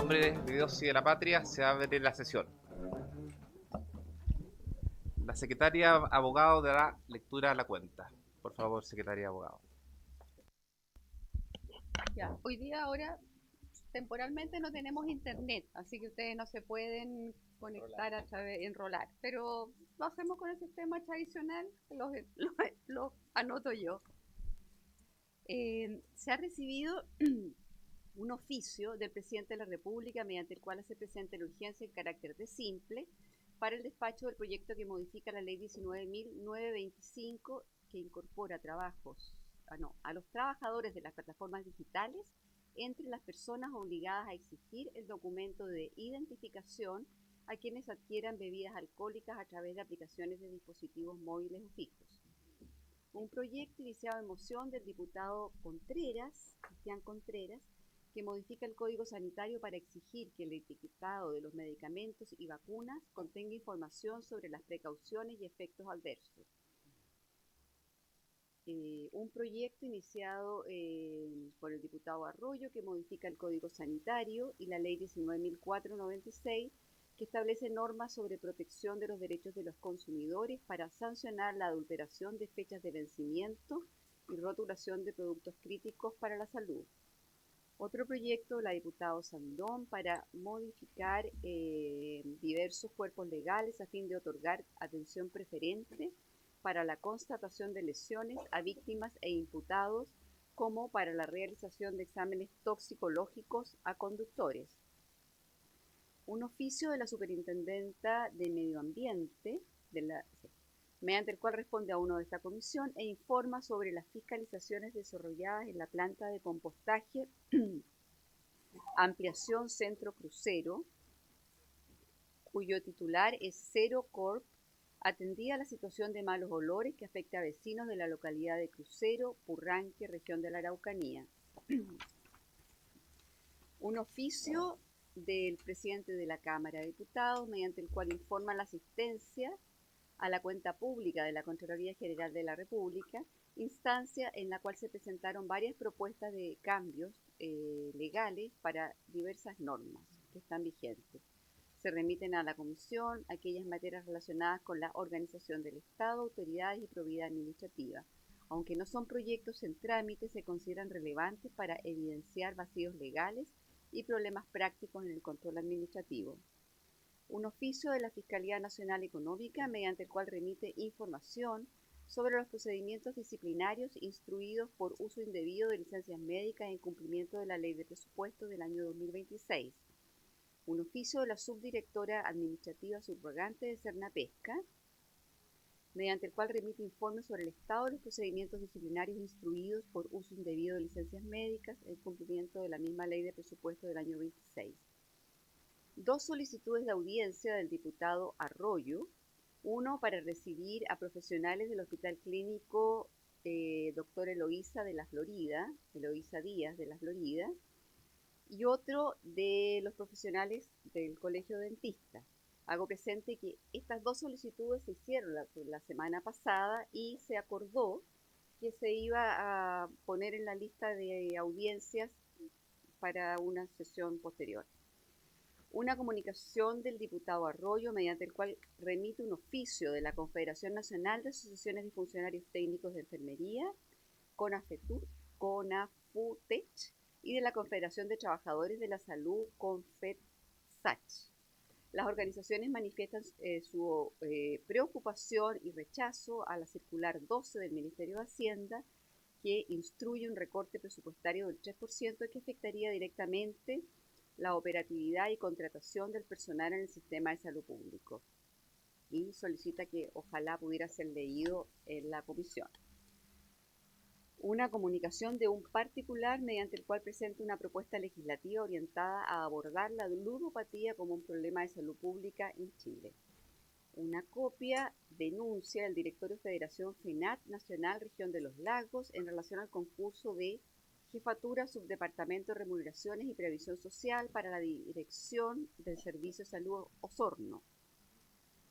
nombre de Dios y de la patria, se abre la sesión. La secretaria abogado dará lectura a la cuenta. Por favor, secretaria abogado. Ya, hoy día ahora temporalmente no tenemos internet, así que ustedes no se pueden conectar a través, enrolar, pero lo hacemos con el sistema tradicional, los anoto yo. Se ha recibido un oficio del presidente de la República mediante el cual se presenta la urgencia en carácter de simple para el despacho del proyecto que modifica la ley 19.925 que incorpora a los trabajadores de las plataformas digitales entre las personas obligadas a exigir el documento de identificación a quienes adquieran bebidas alcohólicas a través de aplicaciones de dispositivos móviles o fijos. Un proyecto iniciado en moción del diputado Cristian Contreras, que modifica el Código Sanitario para exigir que el etiquetado de los medicamentos y vacunas contenga información sobre las precauciones y efectos adversos. Un proyecto iniciado por el diputado Arroyo que modifica el Código Sanitario y la Ley 19.496 que establece normas sobre protección de los derechos de los consumidores para sancionar la adulteración de fechas de vencimiento y rotulación de productos críticos para la salud. Otro proyecto, la diputada Sandón, para modificar diversos cuerpos legales a fin de otorgar atención preferente para la constatación de lesiones a víctimas e imputados, como para la realización de exámenes toxicológicos a conductores. Un oficio de la Superintendenta de Medio Ambiente, mediante el cual responde a uno de esta comisión e informa sobre las fiscalizaciones desarrolladas en la planta de compostaje Ampliación Centro Crucero, cuyo titular es Cero Corp, atendía a la situación de malos olores que afecta a vecinos de la localidad de Crucero, Purranque, región de la Araucanía. Un oficio del presidente de la Cámara de Diputados, mediante el cual informa la asistencia a la cuenta pública de la Contraloría General de la República, instancia en la cual se presentaron varias propuestas de cambios legales para diversas normas que están vigentes. Se remiten a la Comisión aquellas materias relacionadas con la organización del Estado, autoridades y probidad administrativa. Aunque no son proyectos en trámite, se consideran relevantes para evidenciar vacíos legales y problemas prácticos en el control administrativo. Un oficio de la Fiscalía Nacional Económica, mediante el cual remite información sobre los procedimientos disciplinarios instruidos por uso indebido de licencias médicas en cumplimiento de la Ley de Presupuesto del año 2026. Un oficio de la Subdirectora Administrativa Subrogante de Sernapesca, mediante el cual remite informes sobre el estado de los procedimientos disciplinarios instruidos por uso indebido de licencias médicas en cumplimiento de la misma Ley de Presupuesto del año 26. Dos solicitudes de audiencia del diputado Arroyo, uno para recibir a profesionales del Hospital Clínico Dr. Eloísa Díaz de la Florida, y otro de los profesionales del Colegio Dentista. Hago presente que estas dos solicitudes se hicieron la semana pasada y se acordó que se iba a poner en la lista de audiencias para una sesión posterior. Una comunicación del diputado Arroyo, mediante el cual remite un oficio de la Confederación Nacional de Asociaciones de Funcionarios Técnicos de Enfermería, CONAFUTECH, y de la Confederación de Trabajadores de la Salud, CONFETSACH. Las organizaciones manifiestan su preocupación y rechazo a la circular 12 del Ministerio de Hacienda, que instruye un recorte presupuestario del 3% que afectaría directamente la operatividad y contratación del personal en el sistema de salud público, y solicita que ojalá pudiera ser leído en la comisión. Una comunicación de un particular mediante el cual presenta una propuesta legislativa orientada a abordar la ludopatía como un problema de salud pública en Chile. Una copia denuncia del directorio Federación FENAT Nacional Región de los Lagos en relación al concurso de Jefatura Subdepartamento de Remuneraciones y Previsión Social para la Dirección del Servicio de Salud Osorno,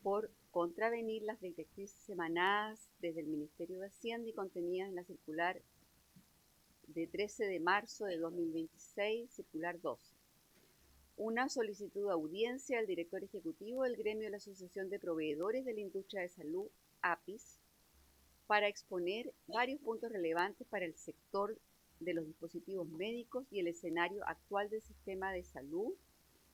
por contravenir las directrices emanadas desde el Ministerio de Hacienda y contenidas en la circular de 13 de marzo de 2026, circular 12. Una solicitud de audiencia al director ejecutivo del gremio de la Asociación de Proveedores de la Industria de Salud, APIS, para exponer varios puntos relevantes para el sector de los dispositivos médicos y el escenario actual del sistema de salud,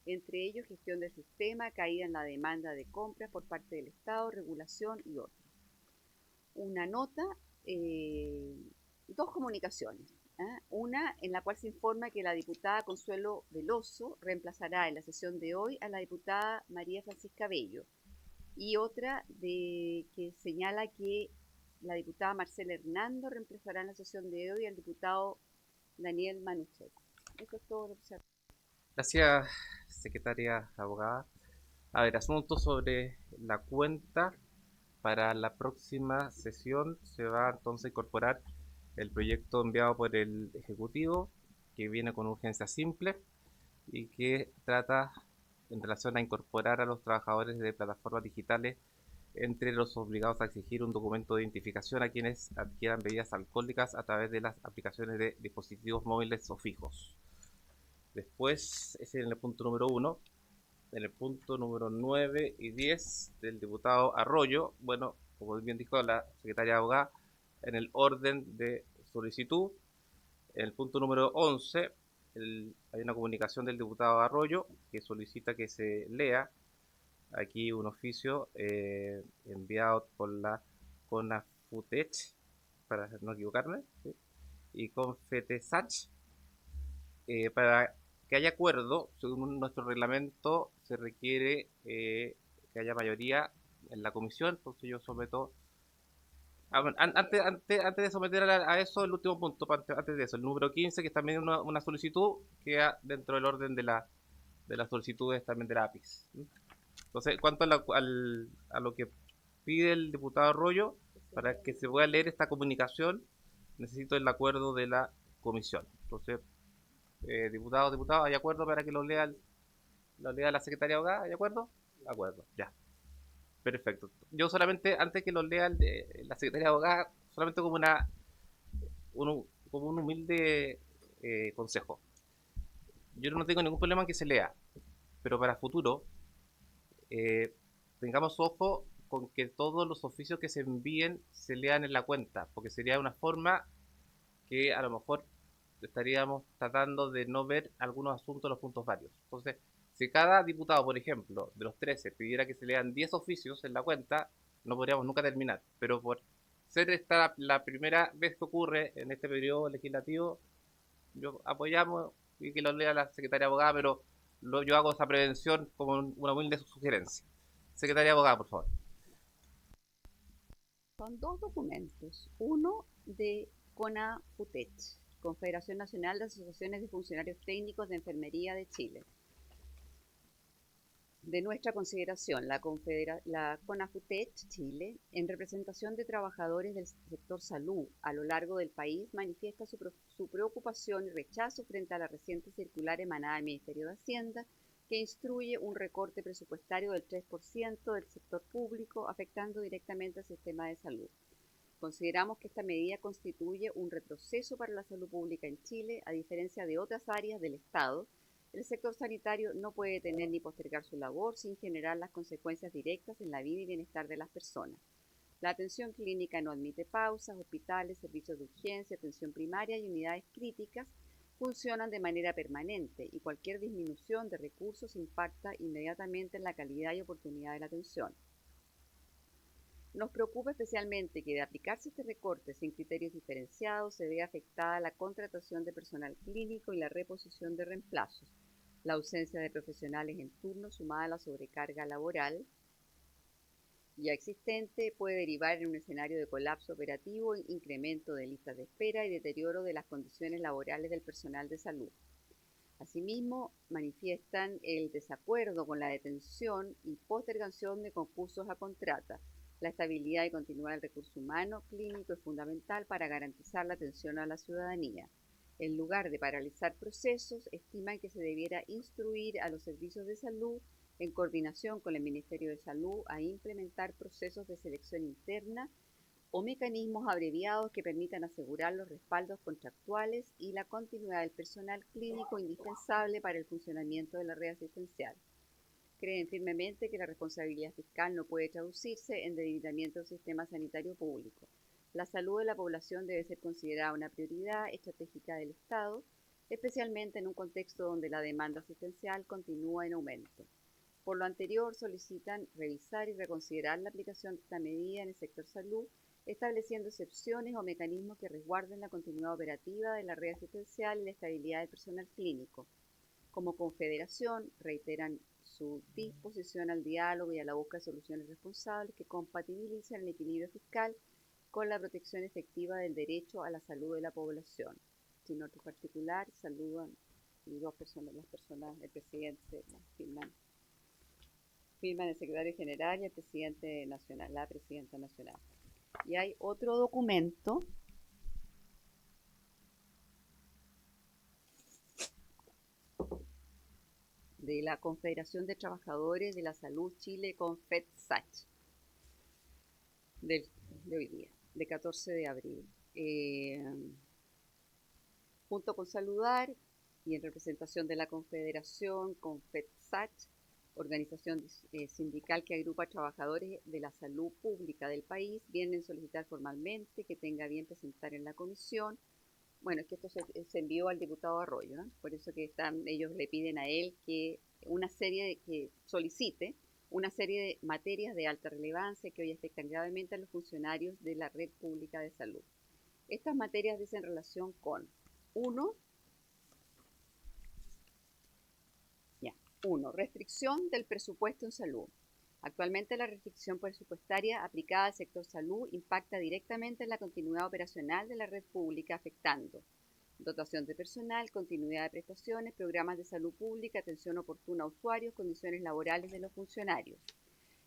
entre ellos gestión del sistema, caída en la demanda de compras por parte del Estado, regulación y otros. Una nota, dos comunicaciones. Una en la cual se informa que la diputada Consuelo Veloso reemplazará en la sesión de hoy a la diputada María Francisca Bello, y otra que señala que la diputada Marcela Hernando reemplazará en la sesión de hoy al diputado Daniel Manuchet. Eso es todo lo que se ha... Gracias, secretaria abogada. A ver, asunto sobre la cuenta. Para la próxima sesión se va entonces a incorporar el proyecto enviado por el Ejecutivo, que viene con urgencia simple y que trata en relación a incorporar a los trabajadores de plataformas digitales entre los obligados a exigir un documento de identificación a quienes adquieran bebidas alcohólicas a través de las aplicaciones de dispositivos móviles o fijos. Después, ese es el punto número 1. En el punto número 9 y 10 del diputado Arroyo, bueno, como bien dijo la secretaria abogada, en el orden de solicitud, en el punto número 11, hay una comunicación del diputado Arroyo que solicita que se lea aquí un oficio enviado por la CONAFUTECH, para no equivocarme, ¿sí? Y CONFETESACH, para que haya acuerdo. Según nuestro reglamento se requiere que haya mayoría en la comisión, entonces yo someto... bueno, antes de someter a eso, el último punto, antes de eso, el número 15, que es también una solicitud, queda dentro del orden de las solicitudes también de la APIS. Entonces, en cuanto a lo que pide el diputado Arroyo, para que se pueda leer esta comunicación, necesito el acuerdo de la comisión. Entonces, diputado, ¿hay acuerdo para que lo lea la secretaria abogada? ¿Hay acuerdo? De acuerdo, ya. Perfecto. Yo solamente, antes que lo lea la secretaria abogada, solamente como un humilde consejo. Yo no tengo ningún problema en que se lea, pero para futuro, eh, tengamos ojo con que todos los oficios que se envíen se lean en la cuenta, porque sería una forma que a lo mejor estaríamos tratando de no ver algunos asuntos en los puntos varios. Entonces, si cada diputado, por ejemplo, de los 13 pidiera que se lean 10 oficios en la cuenta, no podríamos nunca terminar. Pero por ser esta la primera vez que ocurre en este periodo legislativo, yo apoyamos y que lo lea la secretaria abogada, pero yo hago esa prevención como una humilde sugerencia. Secretaria abogada, por favor. Son dos documentos. Uno de CONAFUTECH, Confederación Nacional de Asociaciones de Funcionarios Técnicos de Enfermería de Chile. De nuestra consideración, la CONAFUTECH Chile, en representación de trabajadores del sector salud a lo largo del país, manifiesta su preocupación y rechazo frente a la reciente circular emanada del Ministerio de Hacienda, que instruye un recorte presupuestario del 3% del sector público, afectando directamente al sistema de salud. Consideramos que esta medida constituye un retroceso para la salud pública en Chile, a diferencia de otras áreas del Estado. El sector sanitario no puede detener ni postergar su labor sin generar las consecuencias directas en la vida y bienestar de las personas. La atención clínica no admite pausas, hospitales, servicios de urgencia, atención primaria y unidades críticas funcionan de manera permanente y cualquier disminución de recursos impacta inmediatamente en la calidad y oportunidad de la atención. Nos preocupa especialmente que de aplicarse este recorte sin criterios diferenciados se vea afectada la contratación de personal clínico y la reposición de reemplazos. La ausencia de profesionales en turno sumada a la sobrecarga laboral ya existente puede derivar en un escenario de colapso operativo, incremento de listas de espera y deterioro de las condiciones laborales del personal de salud. Asimismo, manifiestan el desacuerdo con la detención y postergación de concursos a contrata. La estabilidad y continuidad del recurso humano clínico es fundamental para garantizar la atención a la ciudadanía. En lugar de paralizar procesos, estiman que se debiera instruir a los servicios de salud, en coordinación con el Ministerio de Salud, a implementar procesos de selección interna o mecanismos abreviados que permitan asegurar los respaldos contractuales y la continuidad del personal clínico indispensable para el funcionamiento de la red asistencial. Creen firmemente que la responsabilidad fiscal no puede traducirse en debilitamiento del sistema sanitario público. La salud de la población debe ser considerada una prioridad estratégica del Estado, especialmente en un contexto donde la demanda asistencial continúa en aumento. Por lo anterior, solicitan revisar y reconsiderar la aplicación de esta medida en el sector salud, estableciendo excepciones o mecanismos que resguarden la continuidad operativa de la red asistencial y la estabilidad del personal clínico. Como confederación, reiteran su disposición al diálogo y a la búsqueda de soluciones responsables que compatibilicen el equilibrio fiscal con la protección efectiva del derecho a la salud de la población. Sin otro particular, saludan y las personas, el presidente, firman el secretario general y el presidente nacional, la presidenta nacional. Y hay otro documento de la Confederación de Trabajadores de la Salud Chile, CONFETSACH, de hoy día, de 14 de abril. Junto con Saludar y en representación de la Confederación CONFETSACH, organización sindical que agrupa trabajadores de la salud pública del país, vienen a solicitar formalmente que tenga bien presentar en la comisión. Bueno, es que esto se envió al diputado Arroyo, ¿no? Por eso que ellos le piden a él que solicite una serie de materias de alta relevancia que hoy afectan gravemente a los funcionarios de la red pública de salud. Estas materias dicen relación con 1. Restricción del presupuesto en salud. Actualmente la restricción presupuestaria aplicada al sector salud impacta directamente en la continuidad operacional de la red pública, afectando dotación de personal, continuidad de prestaciones, programas de salud pública, atención oportuna a usuarios, condiciones laborales de los funcionarios.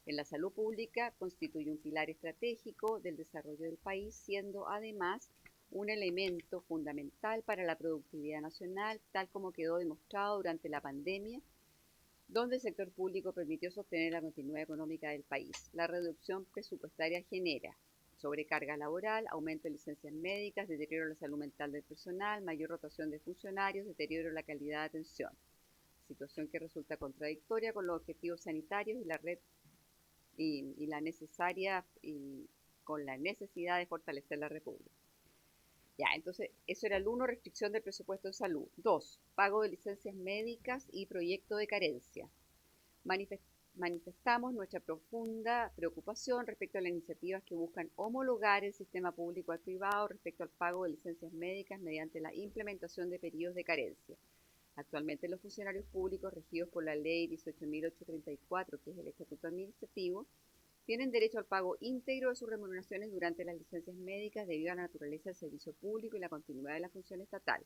En la salud pública constituye un pilar estratégico del desarrollo del país, siendo además un elemento fundamental para la productividad nacional, tal como quedó demostrado durante la pandemia, donde el sector público permitió sostener la continuidad económica del país. La reducción presupuestaria genera sobrecarga laboral, aumento de licencias médicas, deterioro de la salud mental del personal, mayor rotación de funcionarios, deterioro de la calidad de atención. Situación que resulta contradictoria con los objetivos sanitarios y la red con la necesidad de fortalecer la República. Ya, entonces, eso era el 1, restricción del presupuesto de salud. 2, pago de licencias médicas y proyecto de carencia. Manifestamos nuestra profunda preocupación respecto a las iniciativas que buscan homologar el sistema público al privado respecto al pago de licencias médicas mediante la implementación de periodos de carencia. Actualmente los funcionarios públicos regidos por la ley 18.834, que es el estatuto administrativo, tienen derecho al pago íntegro de sus remuneraciones durante las licencias médicas debido a la naturaleza del servicio público y la continuidad de la función estatal.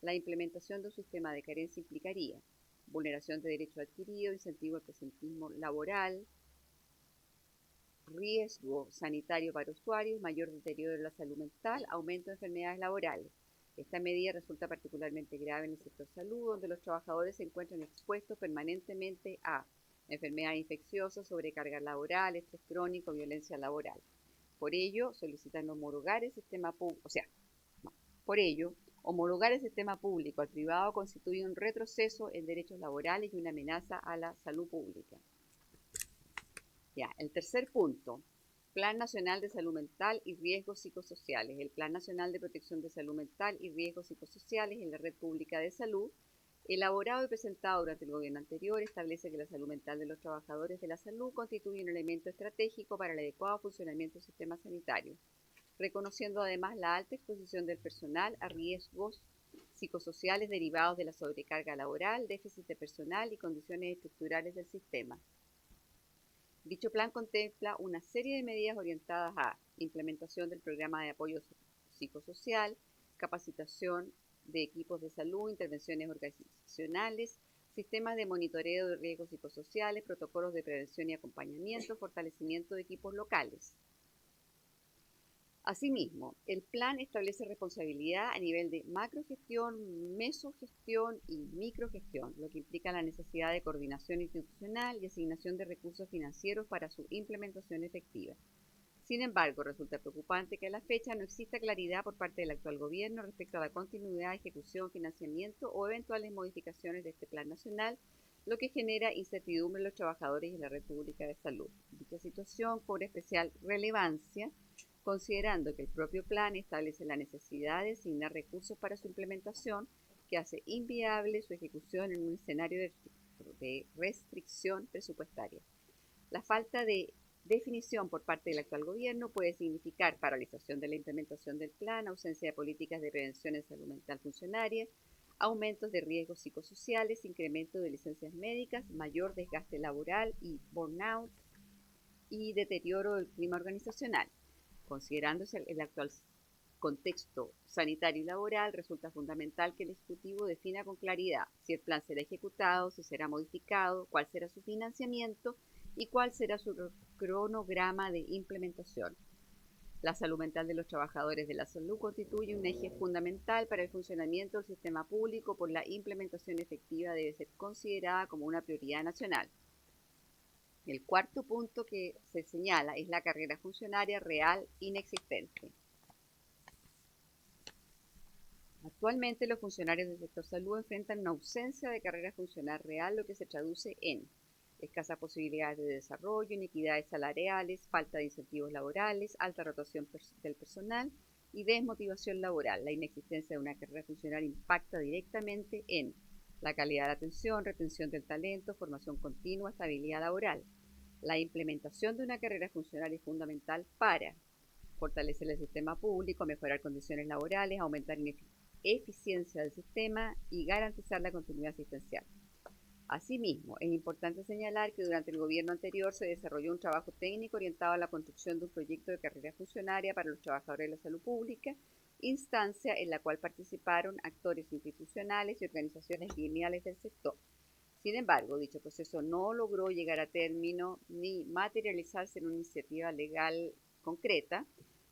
La implementación de un sistema de carencia implicaría vulneración de derecho adquirido, incentivo al presentismo laboral, riesgo sanitario para usuarios, mayor deterioro de la salud mental, aumento de enfermedades laborales. Esta medida resulta particularmente grave en el sector salud, donde los trabajadores se encuentran expuestos permanentemente a enfermedades infecciosas, sobrecarga laboral, estrés crónico, violencia laboral. Por ello, solicitan homologar el sistema público, homologar el sistema público al privado constituye un retroceso en derechos laborales y una amenaza a la salud pública. Ya, el tercer punto, Plan Nacional de Salud Mental y Riesgos Psicosociales. El Plan Nacional de Protección de Salud Mental y Riesgos Psicosociales en la Red Pública de Salud, elaborado y presentado durante el gobierno anterior, establece que la salud mental de los trabajadores de la salud constituye un elemento estratégico para el adecuado funcionamiento del sistema sanitario, reconociendo además la alta exposición del personal a riesgos psicosociales derivados de la sobrecarga laboral, déficit de personal y condiciones estructurales del sistema. Dicho plan contempla una serie de medidas orientadas a implementación del programa de apoyo psicosocial, capacitación de equipos de salud, intervenciones organizacionales, sistemas de monitoreo de riesgos psicosociales, protocolos de prevención y acompañamiento, fortalecimiento de equipos locales. Asimismo, el plan establece responsabilidad a nivel de macrogestión, mesogestión y microgestión, lo que implica la necesidad de coordinación institucional y asignación de recursos financieros para su implementación efectiva. Sin embargo, resulta preocupante que a la fecha no exista claridad por parte del actual gobierno respecto a la continuidad, ejecución, financiamiento o eventuales modificaciones de este plan nacional, lo que genera incertidumbre en los trabajadores y en la red pública de salud. Dicha situación cobra especial relevancia considerando que el propio plan establece la necesidad de asignar recursos para su implementación, que hace inviable su ejecución en un escenario de restricción presupuestaria. La falta de definición por parte del actual gobierno puede significar paralización de la implementación del plan, ausencia de políticas de prevención en salud mental funcionaria, aumentos de riesgos psicosociales, incremento de licencias médicas, mayor desgaste laboral y burnout y deterioro del clima organizacional. Considerándose el actual contexto sanitario y laboral, resulta fundamental que el Ejecutivo defina con claridad si el plan será ejecutado, si será modificado, cuál será su financiamiento y cuál será su cronograma de implementación. La salud mental de los trabajadores de la salud constituye un eje fundamental para el funcionamiento del sistema público, por la implementación efectiva debe ser considerada como una prioridad nacional. El cuarto punto que se señala es la carrera funcionaria real inexistente. Actualmente los funcionarios del sector salud enfrentan una ausencia de carrera funcional real, lo que se traduce en escasas posibilidades de desarrollo, inequidades salariales, falta de incentivos laborales, alta rotación del personal y desmotivación laboral. La inexistencia de una carrera funcional impacta directamente en la calidad de atención, retención del talento, formación continua, estabilidad laboral. La implementación de una carrera funcional es fundamental para fortalecer el sistema público, mejorar condiciones laborales, aumentar eficiencia del sistema y garantizar la continuidad asistencial. Asimismo, es importante señalar que durante el gobierno anterior se desarrolló un trabajo técnico orientado a la construcción de un proyecto de carrera funcionaria para los trabajadores de la salud pública, instancia en la cual participaron actores institucionales y organizaciones lineales del sector. Sin embargo, dicho proceso no logró llegar a término ni materializarse en una iniciativa legal concreta,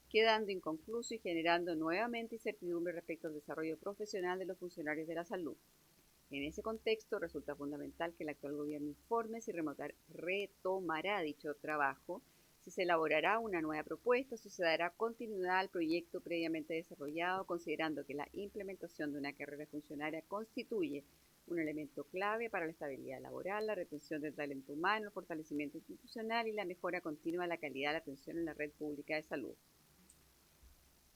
quedando inconcluso y generando nuevamente incertidumbre respecto al desarrollo profesional de los funcionarios de la salud. En ese contexto, resulta fundamental que el actual gobierno informe si retomará dicho trabajo, si se elaborará una nueva propuesta, si se dará continuidad al proyecto previamente desarrollado, considerando que la implementación de una carrera funcionaria constituye un elemento clave para la estabilidad laboral, la retención del talento humano, el fortalecimiento institucional y la mejora continua de la calidad de la atención en la red pública de salud.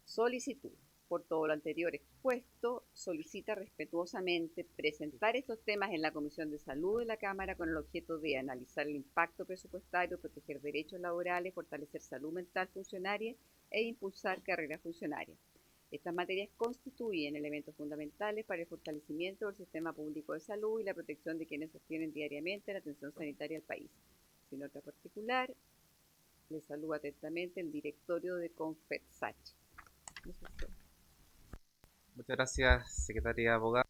Solicitud. Por todo lo anterior expuesto, solicita respetuosamente presentar estos temas en la Comisión de Salud de la Cámara con el objeto de analizar el impacto presupuestario, proteger derechos laborales, fortalecer salud mental funcionaria e impulsar carrera funcionaria. Estas materias constituyen elementos fundamentales para el fortalecimiento del sistema público de salud y la protección de quienes sostienen diariamente la atención sanitaria del país. Sin otra particular, les saluda atentamente el directorio de CONFETSACH. Muchas gracias, secretaria abogada.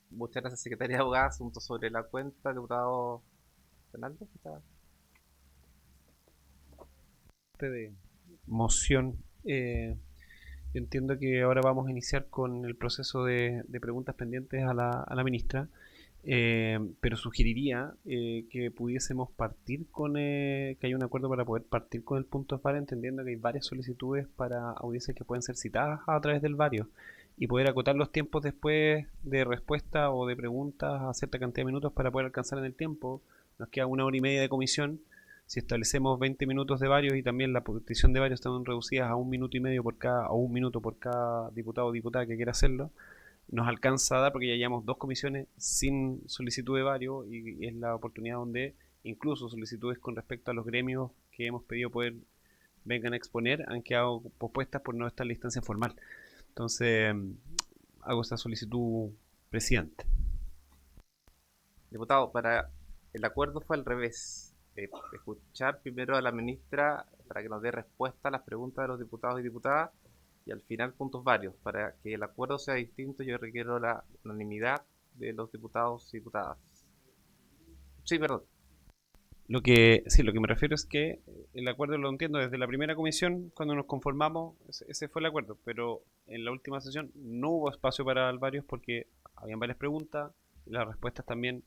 Muchas gracias, secretaria abogada. Asunto sobre la cuenta, diputado Fernando. De moción. Yo entiendo que ahora vamos a iniciar con el proceso de preguntas pendientes a la ministra, pero sugeriría que pudiésemos partir con que haya un acuerdo para poder partir con el punto FAR, entendiendo que hay varias solicitudes para audiencias que pueden ser citadas a través del vario y poder acotar los tiempos después de respuesta o de preguntas a cierta cantidad de minutos para poder alcanzar en el tiempo. Nos queda 1 hora y media de comisión. Si establecemos 20 minutos de varios y también la petición de varios están reducidas a 1 minuto y medio por cada, o 1 minuto por cada diputado o diputada que quiera hacerlo, nos alcanza a dar, porque ya llevamos 2 comisiones sin solicitud de varios y es la oportunidad donde incluso solicitudes con respecto a los gremios que hemos pedido poder vengan a exponer han quedado pospuestas por no estar en la instancia formal. Entonces, hago esta solicitud, presidente. Diputado, para el acuerdo fue al revés. Escuchar primero a la ministra para que nos dé respuesta a las preguntas de los diputados y diputadas y al final puntos varios. Para que el acuerdo sea distinto, yo requiero la unanimidad de los diputados y diputadas. Sí, perdón. Lo que me refiero es que el acuerdo lo entiendo desde la primera comisión, cuando nos conformamos, ese fue el acuerdo, pero en la última sesión no hubo espacio para varios porque habían varias preguntas y las respuestas también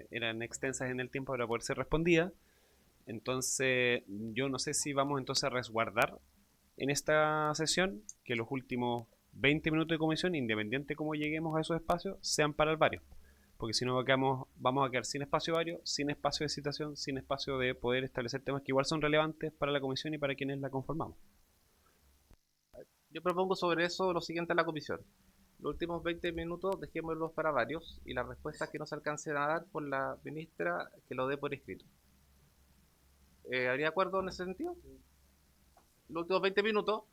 eran extensas en el tiempo para poder ser respondidas, Entonces, yo no sé si vamos entonces a resguardar en esta sesión que los últimos 20 minutos de comisión, independiente de cómo lleguemos a esos espacios, sean para el vario. Porque si no vamos a quedar sin espacio vario, sin espacio de citación, sin espacio de poder establecer temas que igual son relevantes para la comisión y para quienes la conformamos. Yo propongo sobre eso lo siguiente a la comisión. Los últimos 20 minutos dejémoslos para varios y las respuestas que no se alcancen a dar por la ministra que lo dé por escrito. ¿Habría acuerdo en ese sentido? Los últimos 20 minutos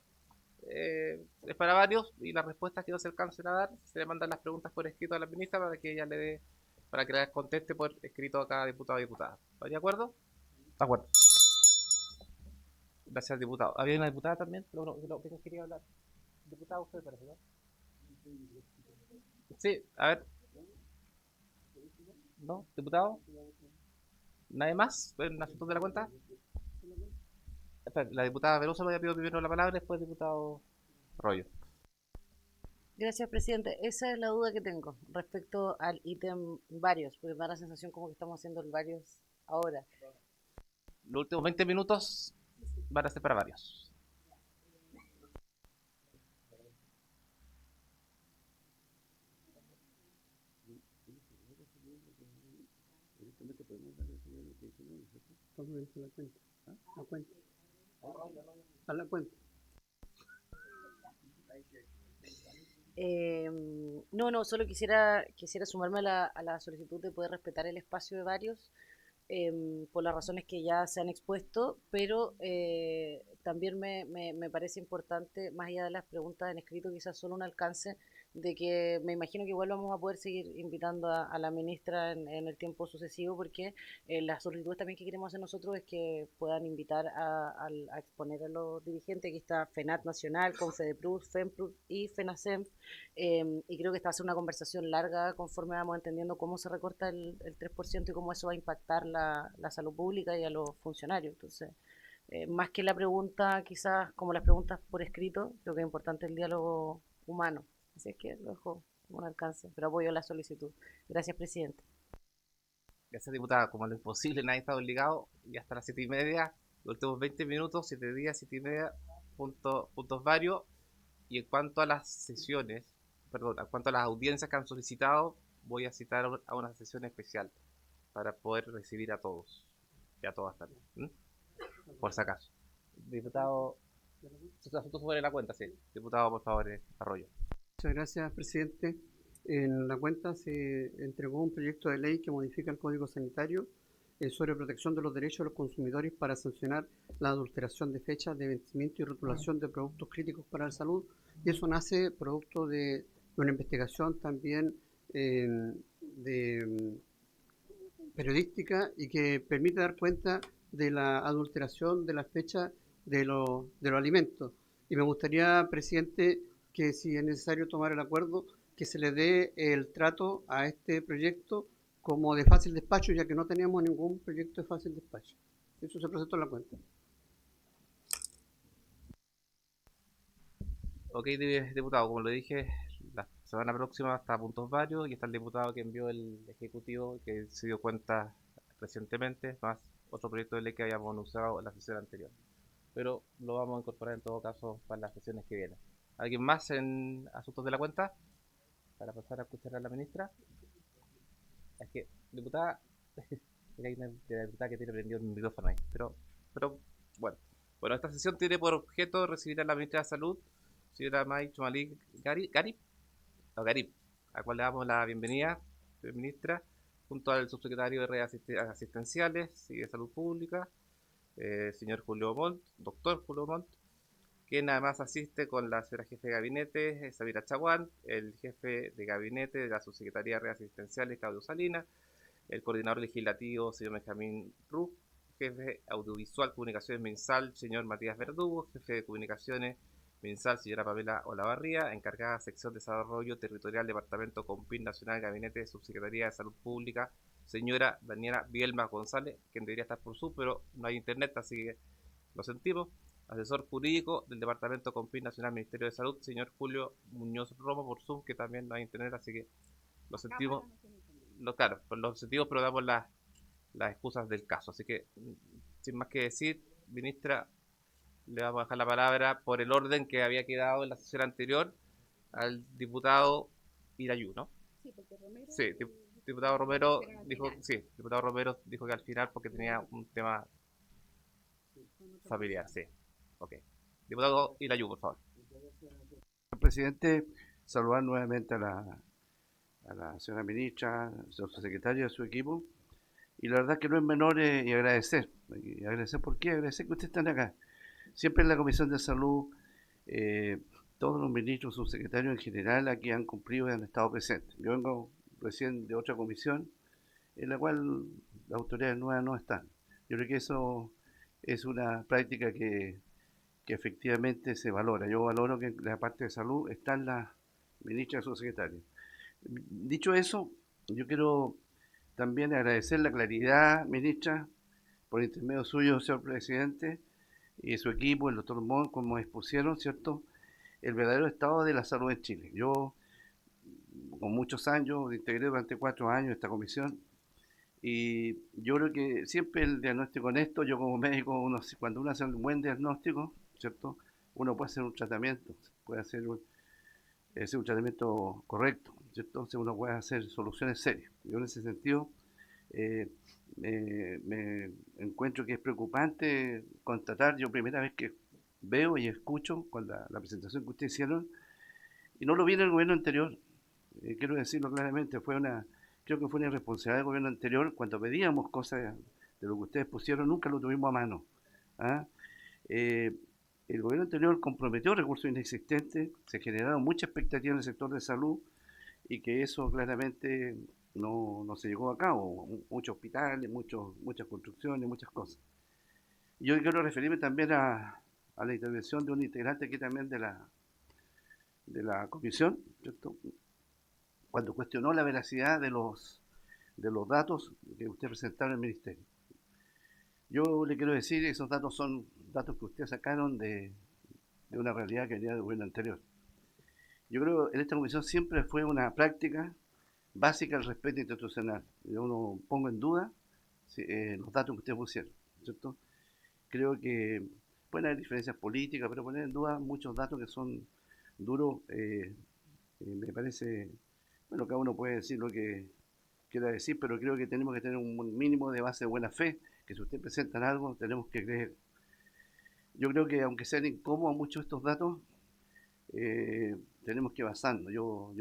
es para varios y las respuestas que no se alcancen a dar se le mandan las preguntas por escrito a la ministra para que ella le dé, para que la conteste por escrito a cada diputado o diputada. ¿Habría acuerdo? De acuerdo. Gracias, diputado. ¿Había una diputada también? Que quería hablar. Diputado, usted parece, ¿no? Sí, a ver. ¿No? ¿Diputado? ¿Nadie más? ¿En asuntos de la cuenta? Espera, la diputada Veloso me había pedido primero la palabra, después diputado Rollo. Gracias, presidente. Esa es la duda que tengo respecto al ítem varios, porque me da la sensación como que estamos haciendo el varios ahora. Los últimos 20 minutos van a ser para varios. A la cuenta. No, solo quisiera sumarme a la solicitud de poder respetar el espacio de varios por las razones que ya se han expuesto, pero también me parece importante, más allá de las preguntas en escrito, quizás solo un alcance de que me imagino que igual vamos a poder seguir invitando a la ministra en el tiempo sucesivo, porque las solicitudes también que queremos hacer nosotros es que puedan invitar a exponer a los dirigentes. Aquí está FENAT Nacional, Confedeprus, FEMPRUS y FENACEM, y creo que esta va a ser una conversación larga conforme vamos entendiendo cómo se recorta el 3% y cómo eso va a impactar la salud pública y a los funcionarios. Entonces, más que la pregunta, quizás como las preguntas por escrito, creo que es importante el diálogo humano. Así es que lo dejo como un alcance, pero apoyo la solicitud. Gracias, presidente. Gracias, diputada. Como lo imposible, nadie está obligado. Y hasta las 7:30, los últimos 20 minutos, 7 días, 7:30, puntos varios. Y en cuanto a las sesiones, perdón, en cuanto a las audiencias que han solicitado, voy a citar a una sesión especial para poder recibir a todos y a todas también. Por si acaso. Diputado, sus asuntos sobre la cuenta, sí. Diputado, por favor, Arroyo. Muchas gracias, presidente. En la cuenta se entregó un proyecto de ley que modifica el Código Sanitario sobre protección de los derechos de los consumidores para sancionar la adulteración de fechas de vencimiento y rotulación de productos críticos para la salud. Y eso nace producto de una investigación también periodística y que permite dar cuenta de la adulteración de la fecha de los alimentos. Y me gustaría, presidente, que si es necesario tomar el acuerdo, que se le dé el trato a este proyecto como de fácil despacho, ya que no teníamos ningún proyecto de fácil despacho. Eso se presentó en la cuenta. Ok, diputado, como le dije, la semana próxima está a puntos varios y está el diputado que envió el Ejecutivo, que se dio cuenta recientemente, más otro proyecto de ley que habíamos anunciado en la sesión anterior. Pero lo vamos a incorporar en todo caso para las sesiones que vienen. ¿Alguien más en asuntos de la cuenta? Para pasar a escuchar a la ministra. Es que, diputada, hay una diputada que tiene prendido el micrófono ahí. Pero bueno. Bueno, esta sesión tiene por objeto recibir a la ministra de Salud, señora May Chumalí Garib, a la cual le damos la bienvenida, ministra, junto al subsecretario de redes asistenciales y de salud pública, señor Julio Montt, doctor Julio Montt, quien además asiste con la señora jefe de gabinete, Samira Chaguán, el jefe de gabinete de la subsecretaría de redes asistenciales, Claudio Salinas, el coordinador legislativo, señor Benjamín Ruff, jefe audiovisual comunicaciones MinSal, señor Matías Verdugo, jefe de comunicaciones MinSal, señora Pamela Olavarría, encargada sección de desarrollo territorial, departamento COMPIN Nacional, gabinete de subsecretaría de salud pública, señora Daniela Bielma González, quien debería estar por Zoom, pero no hay internet, así que lo sentimos. Asesor jurídico del departamento COMPIN Nacional, Ministerio de Salud, señor Julio Muñoz Romo por Zoom, que también no hay internet, así que lo sentimos. Claro, por los sentimos, pero damos la las excusas del caso. Así que, sin más que decir, ministra, le vamos a dejar la palabra por el orden que había quedado en la sesión anterior al diputado Irayu, ¿no? Sí, porque Romero. Sí, diputado Romero dijo, sí, diputado Romero dijo que al final porque tenía un tema familiar, sí. Ok. Diputado Irayu, por favor. Señor presidente, saludar nuevamente a la señora ministra, a su secretario y a su equipo. Y la verdad que no es menor y agradecer. Y agradecer por qué, agradecer que ustedes están acá. Siempre en la Comisión de Salud, todos los ministros, subsecretarios en general, aquí han cumplido y han estado presentes. Yo vengo recién de otra comisión en la cual las autoridades nuevas no están. Yo creo que eso es una práctica que efectivamente se valora. Yo valoro que en la parte de salud están las ministras y subsecretarios. Dicho eso, yo quiero también agradecer la claridad, ministra, por intermedio suyo, señor presidente, y su equipo, el doctor Mon, como expusieron, ¿cierto?, el verdadero estado de la salud en Chile. Yo, con muchos años, integré durante 4 años esta comisión, y yo creo que siempre el diagnóstico honesto, yo como médico, cuando uno hace un buen diagnóstico, ¿cierto?, uno puede hacer un tratamiento, puede hacer un tratamiento correcto, ¿cierto? Entonces uno puede hacer soluciones serias. Yo en ese sentido me encuentro que es preocupante constatar, yo primera vez que veo y escucho con la presentación que ustedes hicieron, y no lo vi en el gobierno anterior, quiero decirlo claramente, creo que fue una irresponsabilidad del gobierno anterior, cuando pedíamos cosas de lo que ustedes pusieron, nunca lo tuvimos a mano. ¿Ah? El gobierno anterior comprometió recursos inexistentes, se generaron muchas expectativas en el sector de salud y que eso claramente no se llegó a cabo. Muchos hospitales, muchas construcciones, muchas cosas. Yo quiero referirme también a la intervención de un integrante aquí también de la comisión, ¿cierto?, cuando cuestionó la veracidad de los datos que usted presentaron en el ministerio. Yo le quiero decir, esos datos son datos que ustedes sacaron de una realidad que venía del gobierno anterior. Yo creo que en esta comisión siempre fue una práctica básica el respeto institucional. Yo no pongo en duda los datos que ustedes pusieron, ¿cierto? Creo que pueden haber diferencias políticas, pero poner en duda muchos datos que son duros, me parece, bueno, cada uno puede decir lo que quiera decir, pero creo que tenemos que tener un mínimo de base de buena fe, que si ustedes presentan algo, tenemos que creer. Yo creo que aunque sean incómodos muchos estos datos, tenemos que basarnos. Yo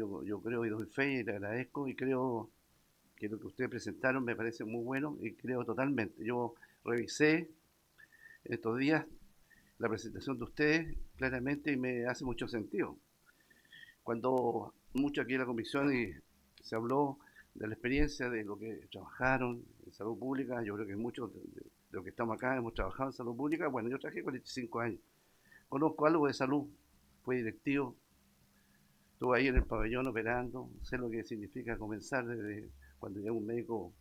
creo y doy fe y le agradezco y creo que lo que ustedes presentaron me parece muy bueno y creo totalmente. Yo revisé estos días la presentación de ustedes claramente y me hace mucho sentido. Cuando mucho aquí en la comisión se habló de la experiencia de lo que trabajaron en salud pública, yo creo que muchos de los que estamos acá hemos trabajado en salud pública. Bueno, yo trabajé 45 años, conozco algo de salud, fui directivo, estuve ahí en el pabellón operando, sé lo que significa comenzar desde cuando llega un médico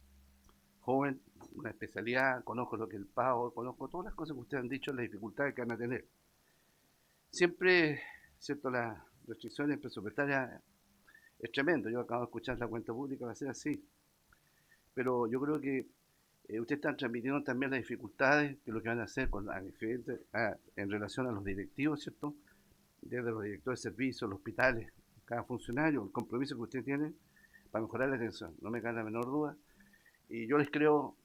joven, una especialidad, conozco lo que es el pago, conozco todas las cosas que ustedes han dicho, las dificultades que van a tener. Siempre, ¿cierto?, las restricciones presupuestarias es tremendo. Yo acabo de escuchar la cuenta pública, va a ser así. Pero yo creo que ustedes están transmitiendo también las dificultades de lo que van a hacer en relación a los directivos, ¿cierto? Desde los directores de servicios, los hospitales, cada funcionario, el compromiso que ustedes tienen para mejorar la atención. No me cabe la menor duda. Y yo les quiero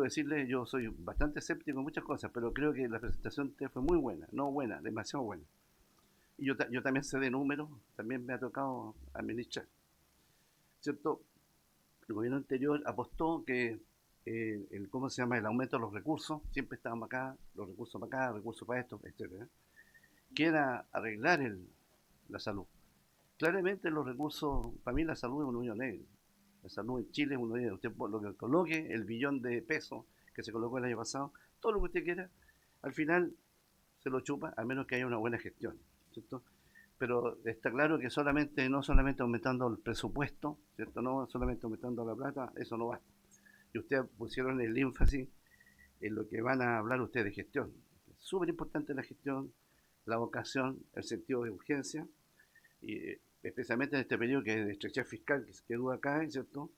decirles, yo soy bastante escéptico en muchas cosas, pero creo que la presentación de ustedes fue muy buena, no buena, demasiado buena. Y yo también sé de números, también me ha tocado administrar, ¿cierto? El gobierno anterior apostó que ¿cómo se llama?, el aumento de los recursos, siempre estaban acá, los recursos para acá, recursos para esto, etcétera, que era arreglar la salud. Claramente los recursos, para mí la salud es un hoyo negro. La salud en Chile es un hoyo negro. Usted lo que coloque, el billón de pesos que se colocó el año pasado, todo lo que usted quiera, al final se lo chupa, a menos que haya una buena gestión, ¿cierto? Pero está claro que no solamente aumentando el presupuesto, ¿cierto?, no solamente aumentando la plata, eso no basta. Y ustedes pusieron el énfasis en lo que van a hablar ustedes de gestión. Es súper importante la gestión, la vocación, el sentido de urgencia, y especialmente en este periodo que es de estrechez fiscal, que duda cae, ¿cierto?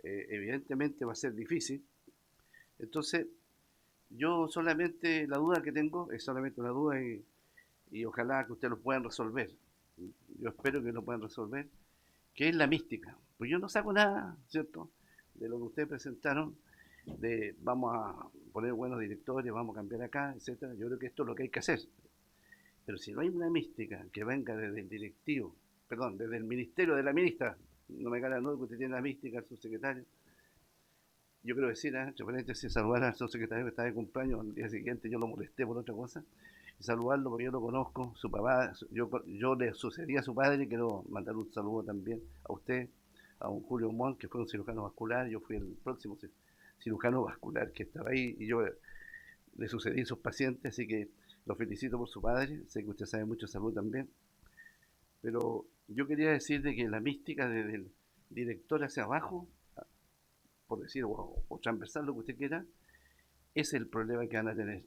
evidentemente va a ser difícil. Entonces, yo solamente, la duda que tengo es solamente una duda y ojalá que ustedes lo puedan resolver. Yo espero que lo puedan resolver, que es la mística. Pues yo no saco nada, ¿cierto?, de lo que ustedes presentaron, de vamos a poner buenos directores, vamos a cambiar acá, etcétera. Yo creo que esto es lo que hay que hacer. Pero si no hay una mística que venga desde el directivo, perdón, desde el ministerio de la ministra, no me gana nada que usted tiene la mística, el subsecretario. Yo quiero decir, entre paréntesis, saludar al subsecretario que está de cumpleaños, al día siguiente yo lo molesté por otra cosa, y saludarlo porque yo lo conozco, su papá, yo le sucedí a su padre, quiero mandar un saludo también a usted, a un Julio Montt, que fue un cirujano vascular, yo fui el próximo cirujano vascular que estaba ahí, y yo le sucedí a sus pacientes, así que lo felicito por su padre, sé que usted sabe mucho de salud también, pero yo quería decir de que la mística desde el director hacia abajo, por decir, o transversal, lo que usted quiera, es el problema que van a tener.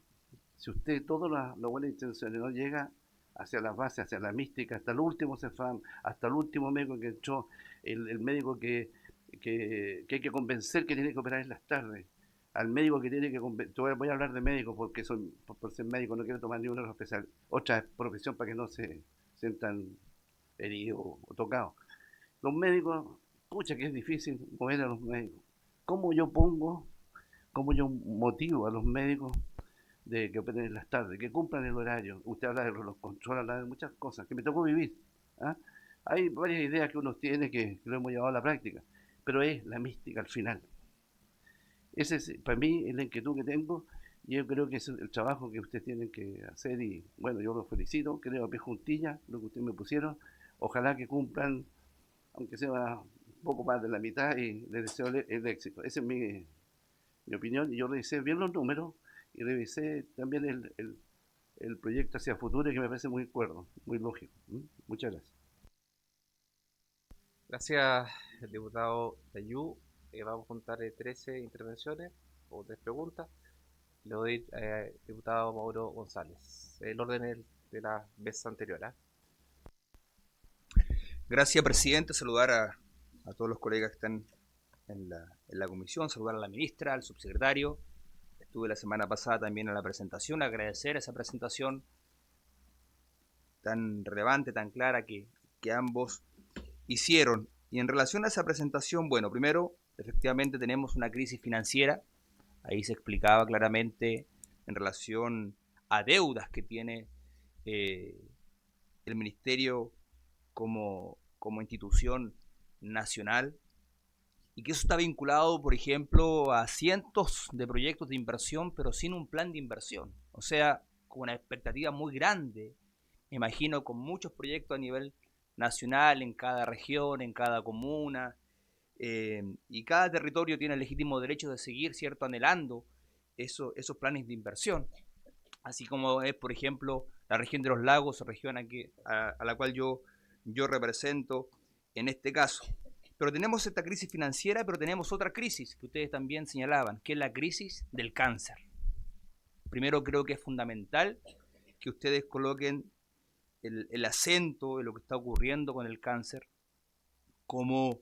Si usted, todas las buenas intenciones no llega hacia las bases, hacia la mística, hasta el último CEFAM, hasta el último médico que entró, el médico que hay que convencer que tiene que operar en las tardes, al médico que tiene que convencer, voy a hablar de médicos porque por ser médico no quiero tomar ninguna otra profesión para que no se sientan heridos o tocados. Los médicos, pucha que es difícil mover a los médicos. ¿Cómo yo motivo a los médicos de que operen en las tardes, que cumplan el horario? Usted habla de los controles, habla de muchas cosas que me tocó vivir. ¿Ah? Hay varias ideas que uno tiene que lo hemos llevado a la práctica, pero es la mística al final. Ese es, para mí, es la inquietud que tengo, y yo creo que es el trabajo que ustedes tienen que hacer, y bueno, yo los felicito, creo a pie juntilla lo que ustedes me pusieron, ojalá que cumplan, aunque sea un poco más de la mitad, y les deseo el éxito. Esa es mi opinión, y yo revisé bien los números, y revisé también el proyecto hacia el futuro, que me parece muy cuerdo, muy lógico. Muchas gracias. Gracias, diputado Tayú. Vamos a contar 13 intervenciones o 3 preguntas. Le doy diputado Mauro González. El orden es de la vez anterior. Gracias, presidente. Saludar a todos los colegas que están en la comisión, saludar a la ministra, al subsecretario. Estuve la semana pasada también en la presentación, agradecer esa presentación tan relevante, tan clara que ambos hicieron. Y en relación a esa presentación, bueno, primero, efectivamente tenemos una crisis financiera, ahí se explicaba claramente en relación a deudas que tiene el Ministerio como institución nacional, y que eso está vinculado, por ejemplo, a cientos de proyectos de inversión, pero sin un plan de inversión. O sea, con una expectativa muy grande, me imagino, con muchos proyectos a nivel nacional, en cada región, en cada comuna, y cada territorio tiene el legítimo derecho de seguir, ¿cierto?, anhelando esos planes de inversión. Así como es, por ejemplo, la región de los lagos, región a la cual yo represento en este caso. Pero tenemos esta crisis financiera, pero tenemos otra crisis que ustedes también señalaban, que es la crisis del cáncer. Primero, creo que es fundamental que ustedes coloquen el acento en lo que está ocurriendo con el cáncer, cómo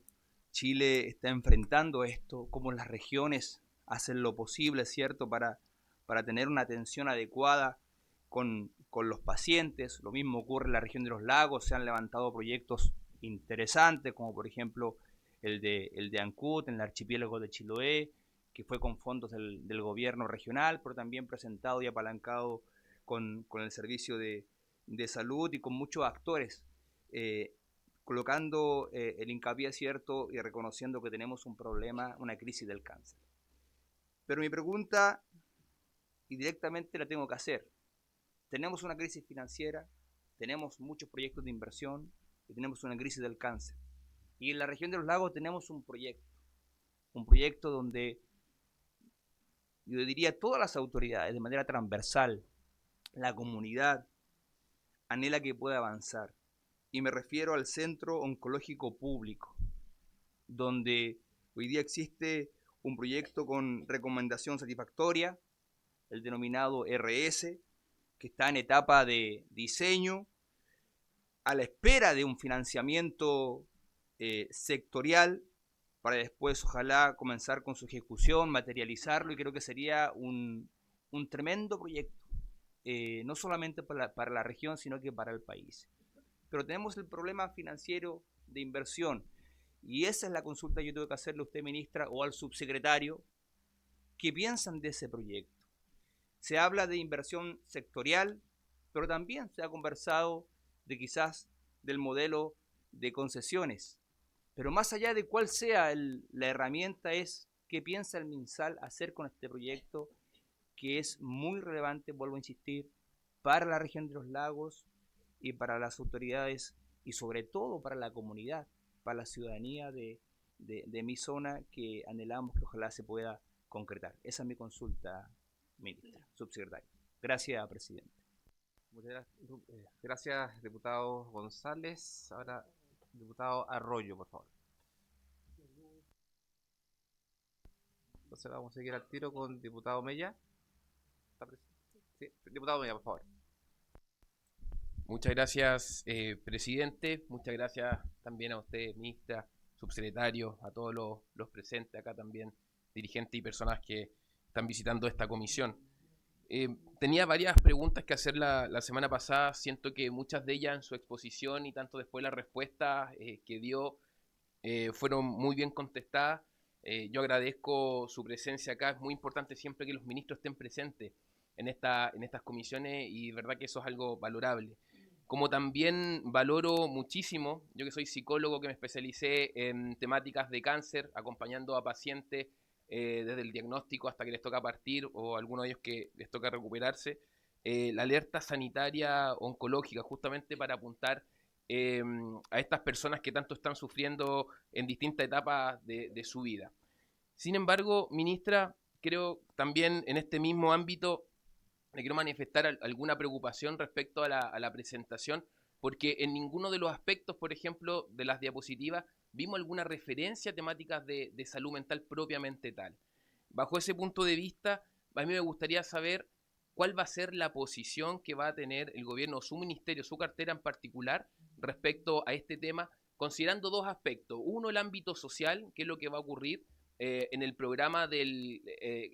Chile está enfrentando esto, cómo las regiones hacen lo posible, ¿cierto?, para tener una atención adecuada con los pacientes. Lo mismo ocurre en la región de los lagos, se han levantado proyectos interesantes, como por ejemplo el de Ancud, en el archipiélago de Chiloé, que fue con fondos del gobierno regional, pero también presentado y apalancado con el servicio de salud y con muchos actores, colocando el hincapié, cierto, y reconociendo que tenemos un problema, una crisis del cáncer. Pero mi pregunta, y directamente la tengo que hacer, tenemos una crisis financiera, tenemos muchos proyectos de inversión y tenemos una crisis del cáncer. Y en la región de los lagos tenemos un proyecto donde yo diría todas las autoridades, de manera transversal, la comunidad anhela que pueda avanzar. Y me refiero al Centro Oncológico Público, donde hoy día existe un proyecto con recomendación satisfactoria, el denominado RS, que está en etapa de diseño, a la espera de un financiamiento sectorial para después ojalá comenzar con su ejecución, materializarlo, y creo que sería un tremendo proyecto, no solamente para la región, sino que para el país. Pero tenemos el problema financiero de inversión, y esa es la consulta que yo tengo que hacerle a usted, ministra, o al subsecretario. ¿Qué piensan de ese proyecto? Se habla de inversión sectorial, pero también se ha conversado de quizás del modelo de concesiones. Pero más allá de cuál sea la herramienta, es qué piensa el MinSal hacer con este proyecto, que es muy relevante, vuelvo a insistir, para la región de los lagos y para las autoridades, y sobre todo para la comunidad, para la ciudadanía de mi zona, que anhelamos que ojalá se pueda concretar. Esa es mi consulta, ministra, subsecretario. Gracias, presidente. Muchas gracias, diputado González. Ahora, diputado Arroyo, por favor. Entonces vamos a seguir al tiro con diputado Mella. ¿Está presente? Sí, diputado Mella, por favor. Muchas gracias, presidente. Muchas gracias también a usted, ministra, subsecretario, a todos los presentes acá también, dirigentes y personas que están visitando esta comisión. Tenía varias preguntas que hacer la semana pasada. Siento que muchas de ellas en su exposición y tanto después las respuestas que dio fueron muy bien contestadas. Yo agradezco su presencia acá. Es muy importante siempre que los ministros estén presentes en estas comisiones, y de verdad que eso es algo valorable. Como también valoro muchísimo, yo que soy psicólogo, que me especialicé en temáticas de cáncer, acompañando a pacientes desde el diagnóstico hasta que les toca partir, o a algunos de ellos que les toca recuperarse, la alerta sanitaria oncológica, justamente para apuntar a estas personas que tanto están sufriendo en distintas etapas de su vida. Sin embargo, ministra, creo también en este mismo ámbito le quiero manifestar alguna preocupación respecto a la presentación, porque en ninguno de los aspectos, por ejemplo, de las diapositivas, vimos alguna referencia a temáticas de salud mental propiamente tal. Bajo ese punto de vista, a mí me gustaría saber cuál va a ser la posición que va a tener el gobierno, su ministerio, su cartera en particular, respecto a este tema, considerando dos aspectos. Uno, el ámbito social, qué es lo que va a ocurrir en el programa del